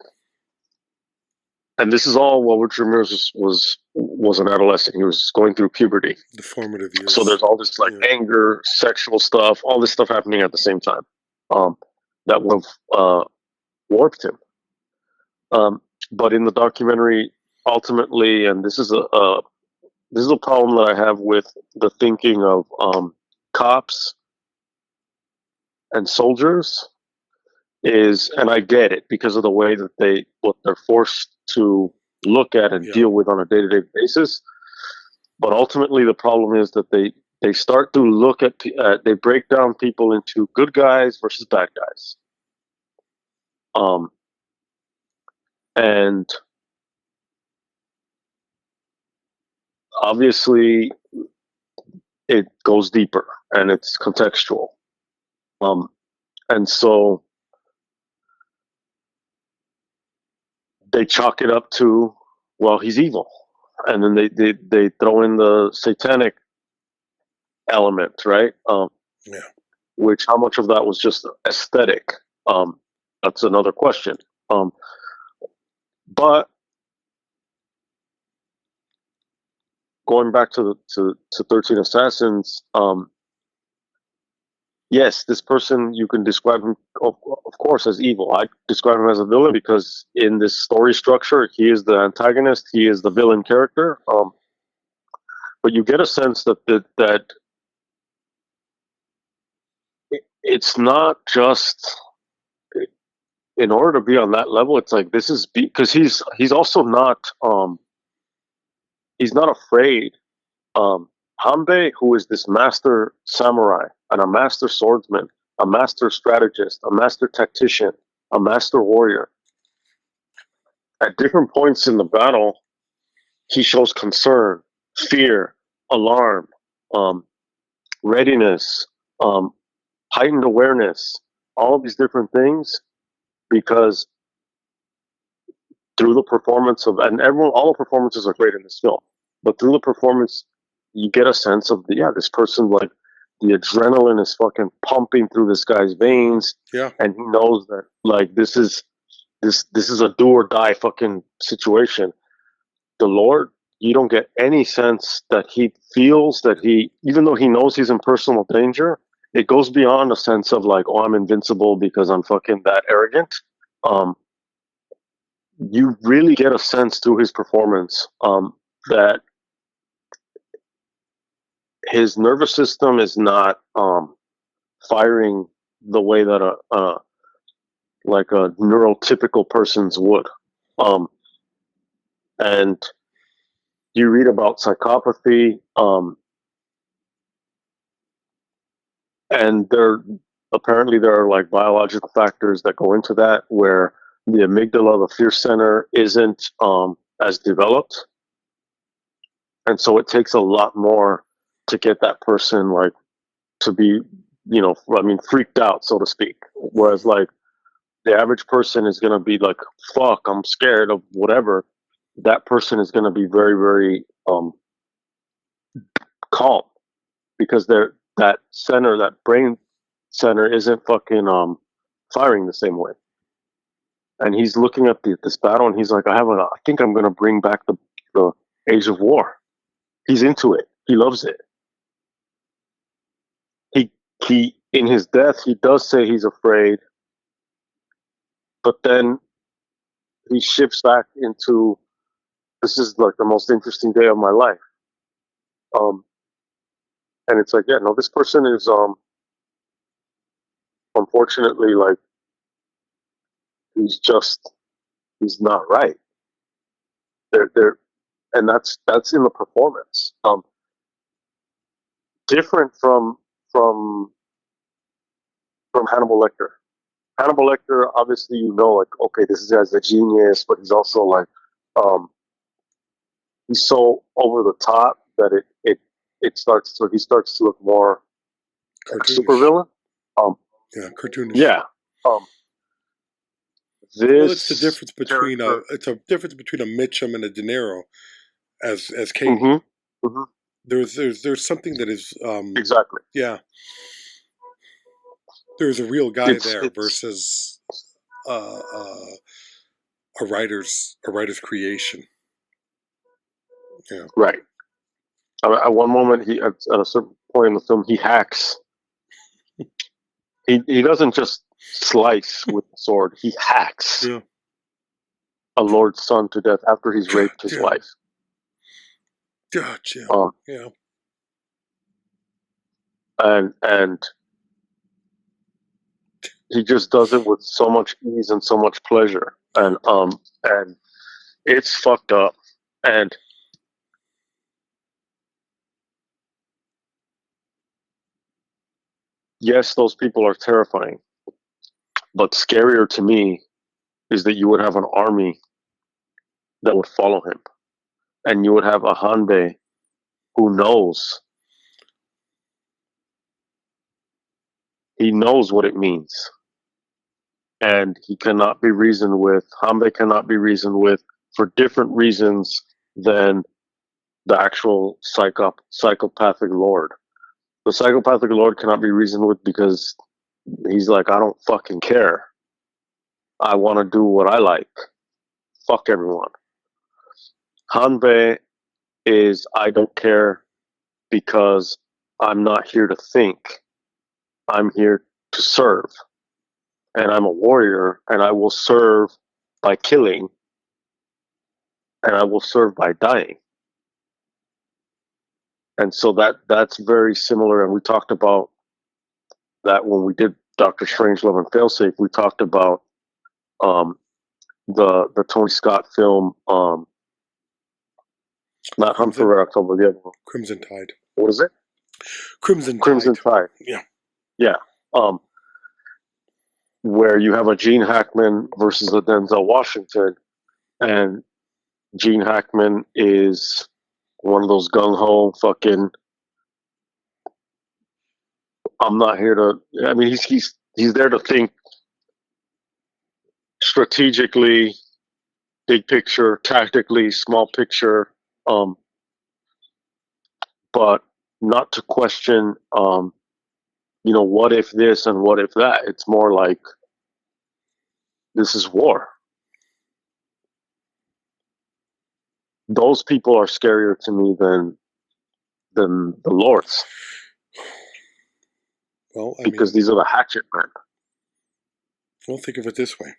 and this is all while Richard Ramirez was an adolescent. He was going through puberty. The formative years. So there's all this like anger, sexual stuff, all this stuff happening at the same time. That would have warped him. But in the documentary, ultimately, and this is a problem that I have with the thinking of cops and soldiers is, and I get it because of the way that what they're forced to look at and deal with on a day-to-day basis. But ultimately, the problem is that they start to look at they break down people into good guys versus bad guys. And obviously, it goes deeper and it's contextual. And so they chalk it up to, well, he's evil. And then they throw in the satanic element, right? Which, how much of that was just aesthetic? That's another question. But going back to 13 Assassins, yes, this person, you can describe him, of course, as evil. I describe him as a villain because in this story structure, he is the antagonist, he is the villain character. But you get a sense that it's not just, in order to be on that level, it's like, this is because he's also not he's not afraid. Hanbei, who is this master samurai and a master swordsman, a master strategist, a master tactician, a master warrior, at different points in the battle, he shows concern, fear, alarm, readiness, heightened awareness, all of these different things, because through the performance of, and all the performances are great in this film, but through the performance, you get a sense of this person, like, the adrenaline is fucking pumping through this guy's veins, and he knows that, like, this is a do or die fucking situation. The Lord, you don't get any sense that he feels that even though he knows he's in personal danger, it goes beyond a sense of like, oh, I'm invincible because I'm fucking that arrogant. You really get a sense through his performance that his nervous system is not firing the way that a neurotypical person's would. And you read about psychopathy, and there are like biological factors that go into that, where the amygdala, the fear center, isn't as developed, and so it takes a lot more to get that person like to be, freaked out, so to speak. Whereas like the average person is going to be like, fuck, I'm scared of whatever. That person is going to be very, very calm, because that brain center isn't fucking firing the same way. And he's looking at this battle, and he's like, I think I'm going to bring back the Age of War. He's into it. He loves it. He in his death, he does say he's afraid, but then he shifts back into, this is like the most interesting day of my life. And it's like, yeah, no, this person is unfortunately, like, he's not right. They're and that's in the performance. Different from from Hannibal Lecter. Hannibal Lecter, obviously, like, okay, this guy's a genius, but he's also like, um, he's so over the top that he starts to look more like a Cartoonish. supervillain. Yeah, cartoonish. Yeah. Well, it's the This difference between character. a Mitchum and a De Niro as Katie. Mm-hmm, mm-hmm, There's something that is exactly. yeah. There's a real guy there It's versus uh, uh, a writer's creation. Yeah. right. At one moment, at a certain point in the film, he hacks. He doesn't just slice with the sword. He hacks Yeah. a lord's son to death after he's God raped his damn. wife. God damn. Um, Yeah. and he just does it with so much ease and so much pleasure, and it's fucked up. And yes, those people are terrifying, but scarier to me is that you would have an army that would follow him, and you would have a Hanbei who knows. He knows what it means, and he cannot be reasoned with. Hanbei cannot be reasoned with for different reasons than the actual psychopathic lord. The psychopathic lord cannot be reasoned with because he's like, I don't fucking care. I want to do what I like. Fuck everyone. Hanbei is, I don't care because I'm not here to think. I'm here to serve. And I'm a warrior, and I will serve by killing, and I will serve by dying. And so that's very similar. And we talked about that when we did Doctor Strangelove and Failsafe. We talked about the Tony Scott film, not Hunt for Red October, the other one. Crimson Tide. What is it? Crimson Tide. Yeah. Yeah. Where you have a Gene Hackman versus a Denzel Washington, and Gene Hackman is one of those gung ho fucking. I'm not here to. I mean, he's there to think strategically, big picture, tactically, small picture, but not to question, what if this and what if that. It's more like, this is war. Those people are scarier to me than the lords. Well, because these are the hatchet men. Well, think of it this way: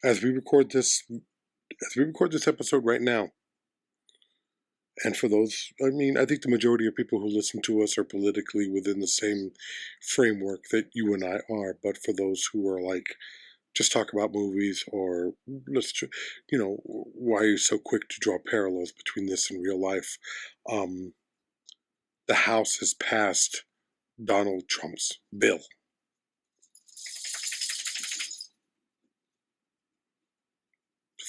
as we record this episode right now, and for those, I think the majority of people who listen to us are politically within the same framework that you and I are. But for those who are like, just talk about movies, or why are you so quick to draw parallels between this and real life? The House has passed Donald Trump's bill.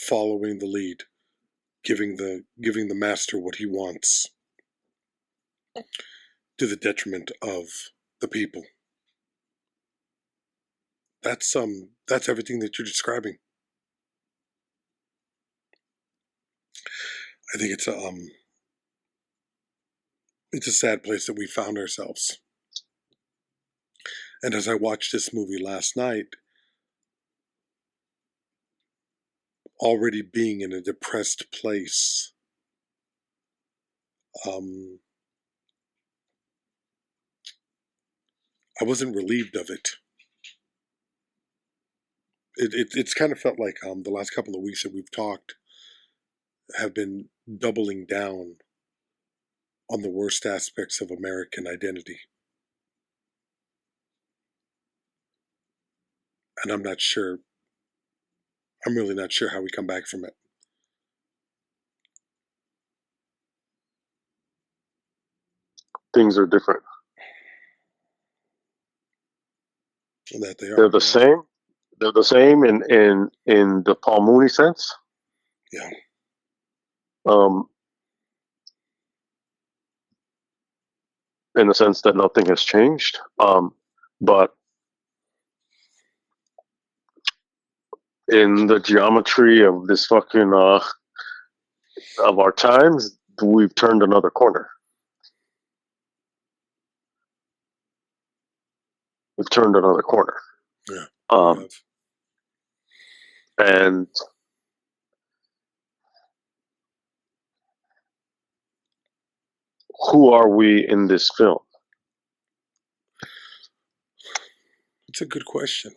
Following the lead, giving the master what he wants, to the detriment of the people. That's everything that you're describing. I think it's a sad place that we found ourselves. And as I watched this movie last night, already being in a depressed place, I wasn't relieved of it. It's kind of felt like the last couple of weeks that we've talked have been doubling down on the worst aspects of American identity. And I'm really not sure how we come back from it. Things are different. And that they are. They're the same. They're the same in the Paul Mooney sense. Yeah. In the sense that nothing has changed. But in the geometry of this fucking of our times, we've turned another corner. We've turned another corner. Yeah. And who are we in this film? It's a good question.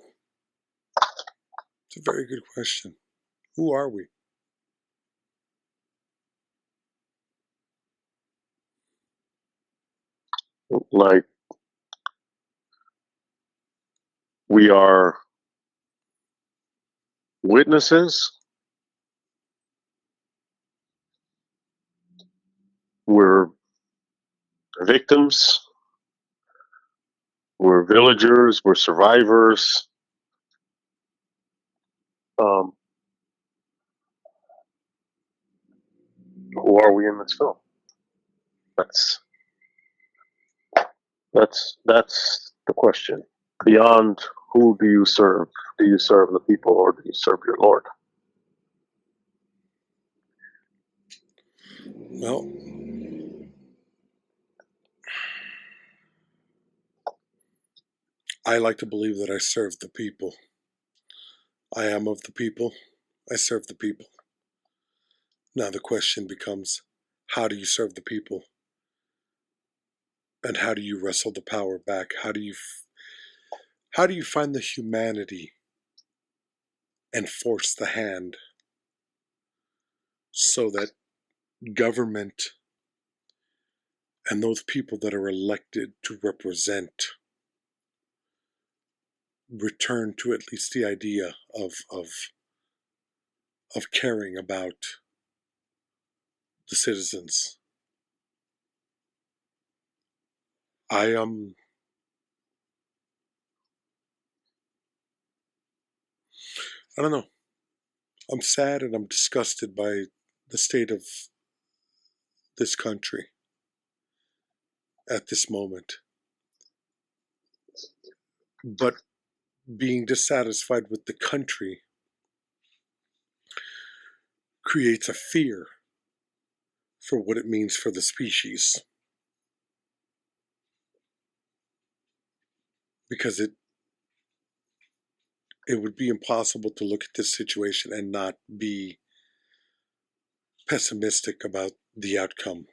It's a very good question. Who are we? Like, we are witnesses. We're victims. We're villagers. We're survivors. Who are we in this film? That's the question. Beyond who do you serve? Do you serve the people or do you serve your Lord? Well, I like to believe that I serve the people. I am of the people. I serve the people. Now the question becomes, how do you serve the people? And how do you wrestle the power back? How do you find the humanity and force the hand so that government and those people that are elected to represent return to at least the idea of caring about the citizens? I don't know. I'm sad and I'm disgusted by the state of this country at this moment. But being dissatisfied with the country creates a fear for what it means for the species. Because it would be impossible to look at this situation and not be pessimistic about the outcome.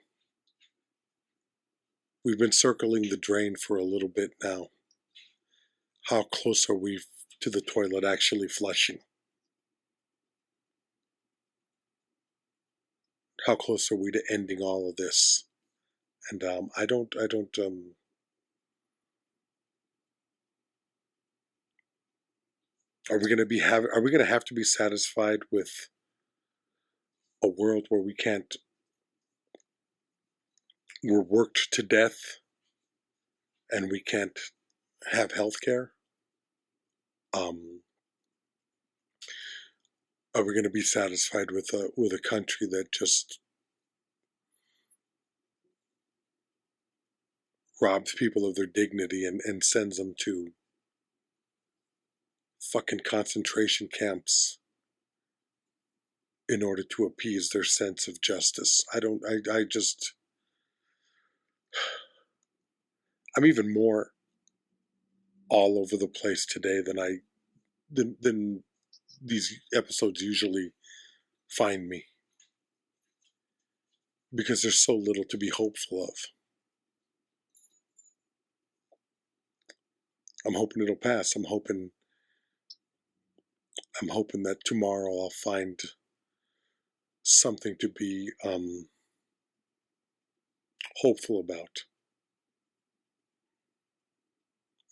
We've been circling the drain for a little bit now. How close are we to the toilet actually flushing? How close are we to ending all of this? And I don't. Are we going to be Are we going to have to be satisfied with a world where we're worked to death, and we can't have health care? Are we going to be satisfied with a country that just robs people of their dignity and sends them to fucking concentration camps in order to appease their sense of justice? I'm even more all over the place today than these episodes usually find me, because there's so little to be hopeful of. I'm hoping it'll pass. I'm hoping I'm hoping that tomorrow I'll find something to be hopeful about.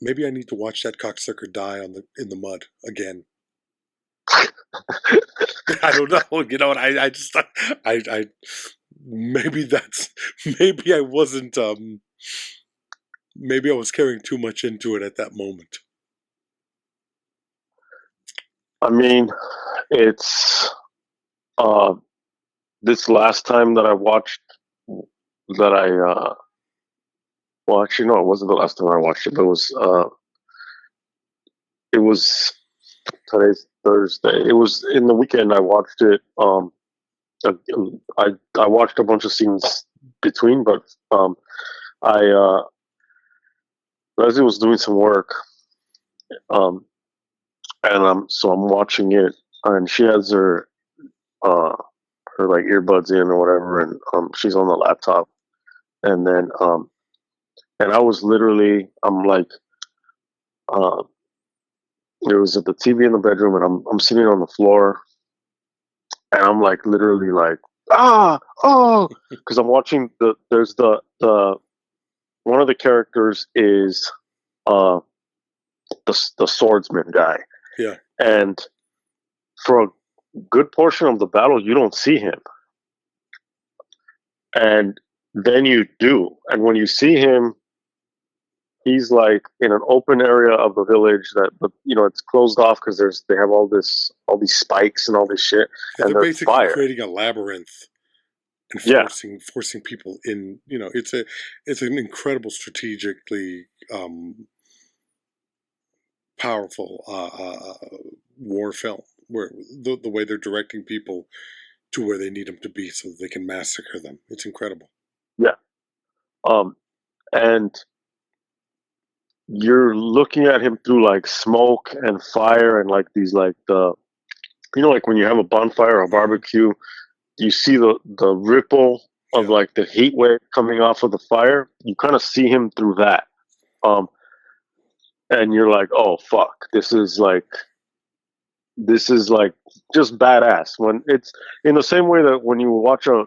Maybe I need to watch that cocksucker die in the mud again. I don't know. You know what? I maybe maybe I wasn't maybe I was carrying too much into it at that moment. I mean, it's this last time that I watched that I well, actually no, it wasn't the last time I watched it. But it was today's Thursday. It was in the weekend. I watched it. I watched a bunch of scenes between, but I Leslie was doing some work, and so I'm watching it, and she has her like earbuds in or whatever, and she's on the laptop, and then and I was literally I'm like it was at the TV in the bedroom, and I'm sitting on the floor, and I'm like literally like because I'm watching there's the one of the characters is the swordsman guy, Yeah, and for a good portion of the battle you don't see him, and then you do, and when you see him, he's like in an open area of the village that, but you know, it's closed off because they have all these spikes and all this shit, yeah, and they're there's basically fire. creating a labyrinth and Yeah, forcing people in. You know, it's an incredible strategically powerful war film where the way they're directing people to where they need them to be so that they can massacre them. It's incredible. yeah. And you're looking at him through like smoke and fire and like these like the you know, like when you have a bonfire or a barbecue, you see the ripple of Yeah, like the heat wave coming off of the fire. You kind of see him through that, um, and you're like, oh fuck, this is like just badass. When it's in the same way that when you watch a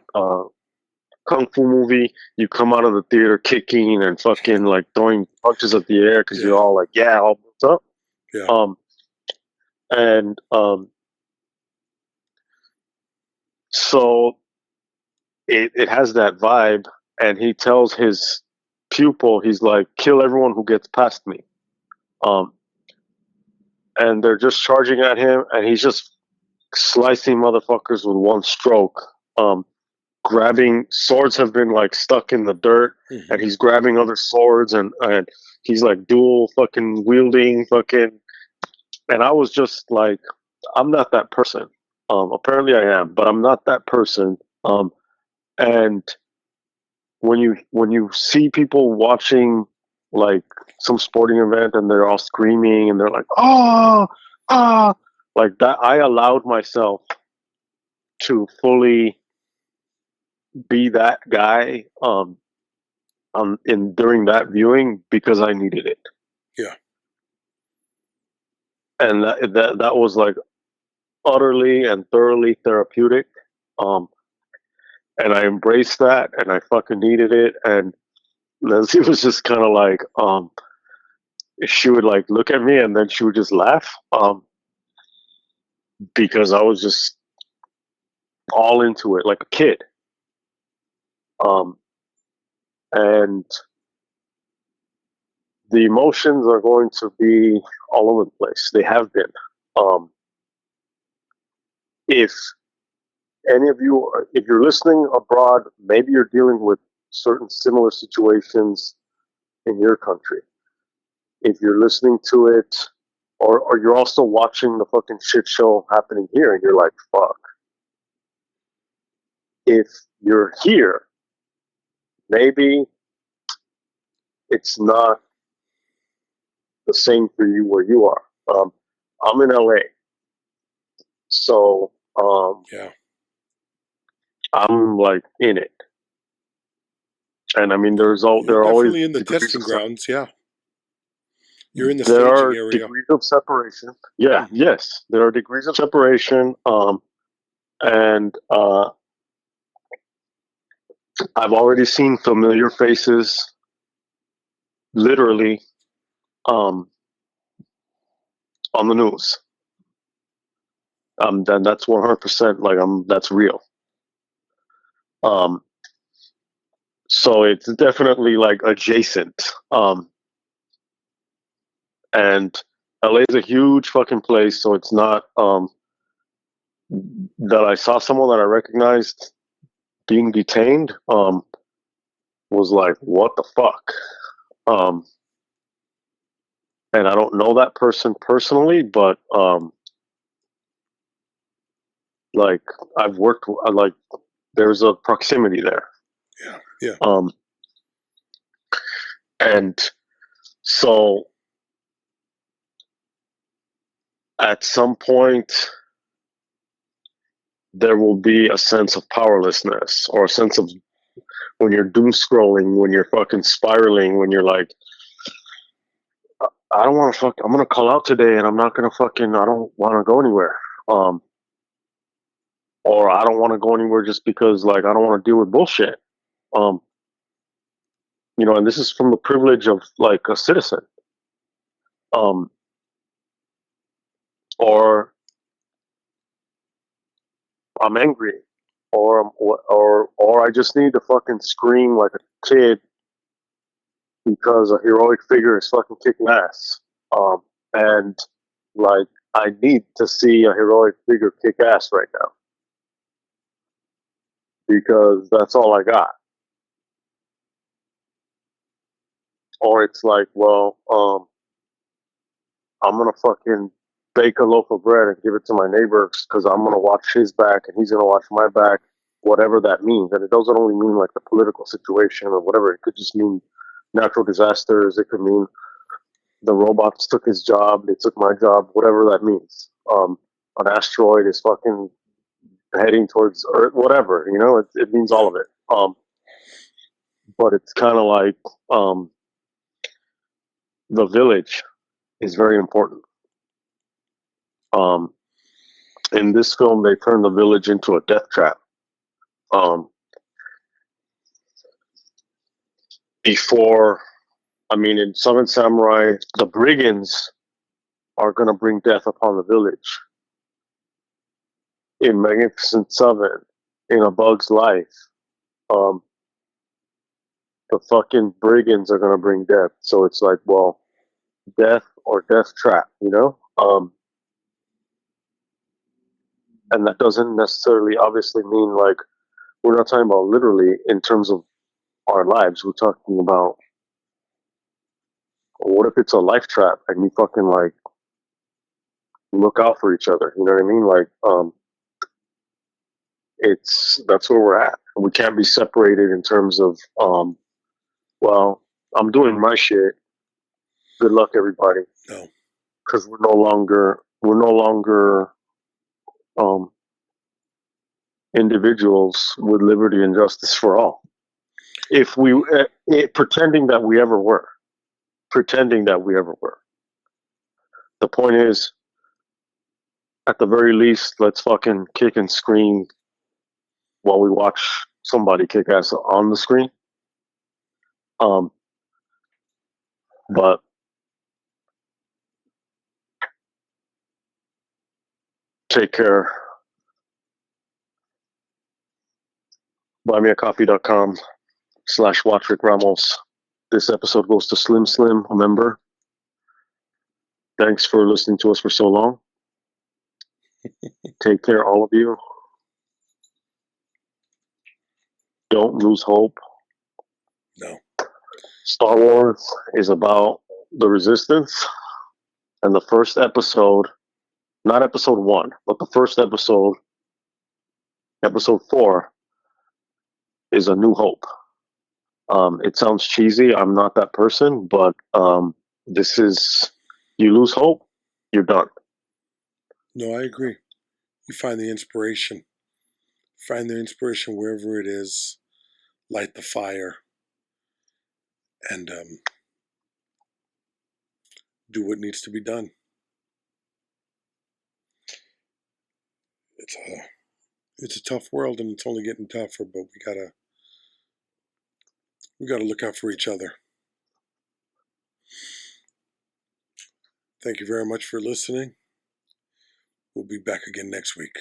kung fu movie, you come out of the theater kicking and fucking like throwing punches at the air because yeah, you're all like, yeah, all built up. yeah, Um, and so it has that vibe, and he tells his pupil, he's like, kill everyone who gets past me. Um, and they're just charging at him, and he's just slicing motherfuckers with one stroke. Grabbing swords have been like stuck in the dirt, and he's grabbing other swords, and he's like dual fucking wielding fucking. And I was just like, I'm not that person. Apparently I am, but I'm not that person. And when you see people watching like some sporting event and they're all screaming and they're like, oh, ah, like that, I allowed myself to fully be that guy in during that viewing because I needed it, yeah. and that was like utterly and thoroughly therapeutic, um, and I embraced that, and I fucking needed it, and Leslie was just kind of like, she would like look at me and then she would just laugh, because I was just all into it like a kid, um, and the emotions are going to be all over the place. They have been. Um, if any of you, if you're listening abroad, maybe you're dealing with certain similar situations in your country. If you're listening to it, or you're also watching the fucking shit show happening here, and you're like, fuck. If you're here, maybe it's not the same for you where you are. I'm in LA, so Yeah. I'm like in it, and I mean, You're there are always definitely in the degrees testing of grounds, yeah. You're in the there staging are area. degrees of separation. Yeah, yes, there are degrees of separation. And I've already seen familiar faces, literally, on the news. Then that's 100% like that's real. So it's definitely like adjacent. And LA is a huge fucking place, so it's not that I saw someone that I recognized being detained. Was like, what the fuck? And I don't know that person personally, but like I've worked, like there's a proximity there. Yeah. And so at some point there will be a sense of powerlessness, or a sense of when you're doom scrolling, when you're fucking spiraling, when you're like, I don't want to fuck, I'm gonna call out today and I'm not gonna fucking, I don't want to go anywhere. Or I don't want to go anywhere just because like I don't want to deal with bullshit. And this is from the privilege of like a citizen. Or I'm angry, or I just need to fucking scream like a kid because a heroic figure is fucking kicking ass. And like I need to see a heroic figure kick ass right now because that's all I got. Or it's like, well, I'm gonna fucking bake a loaf of bread and give it to my neighbor because I'm gonna watch his back and he's gonna watch my back, whatever that means. And it doesn't only mean like the political situation or whatever. It could just mean natural disasters. It could mean the robots took his job, they took my job, whatever that means. An asteroid is fucking heading towards Earth, whatever. It means all of it. But it's kind of like the village is very important. In this film, they turn the village into a death trap. In Seven Samurai, the brigands are going to bring death upon the village. In Magnificent Seven, in A Bug's Life, the fucking brigands are going to bring death. So it's like, well, death or death trap, and that doesn't necessarily obviously mean like, we're not talking about literally in terms of our lives. We're talking about, what if it's a life trap and you fucking like look out for each other? You know what I mean? Like, that's where we're at. We can't be separated in terms of, well, I'm doing my shit. Good luck, everybody. No, because we're no longer individuals with liberty and justice for all. If we pretending that we ever were. The point is, at the very least, let's fucking kick and scream while we watch somebody kick ass on the screen. But take care. buymeacoffee.com/WatchRickRamos. This episode goes to Slim Slim, a member. Thanks for listening to us for so long. Take care, all of you. Don't lose hope. No. Star Wars is about the resistance, and the first episode, not episode 1, but the first episode, episode 4, is A New Hope. It sounds cheesy. I'm not that person, but this is, you lose hope, you're done. No, I agree. You find the inspiration. Find the inspiration wherever it is. Light the fire. And do what needs to be done. It's a tough world, and it's only getting tougher, but we gotta look out for each other. Thank you very much for listening. We'll be back again next week.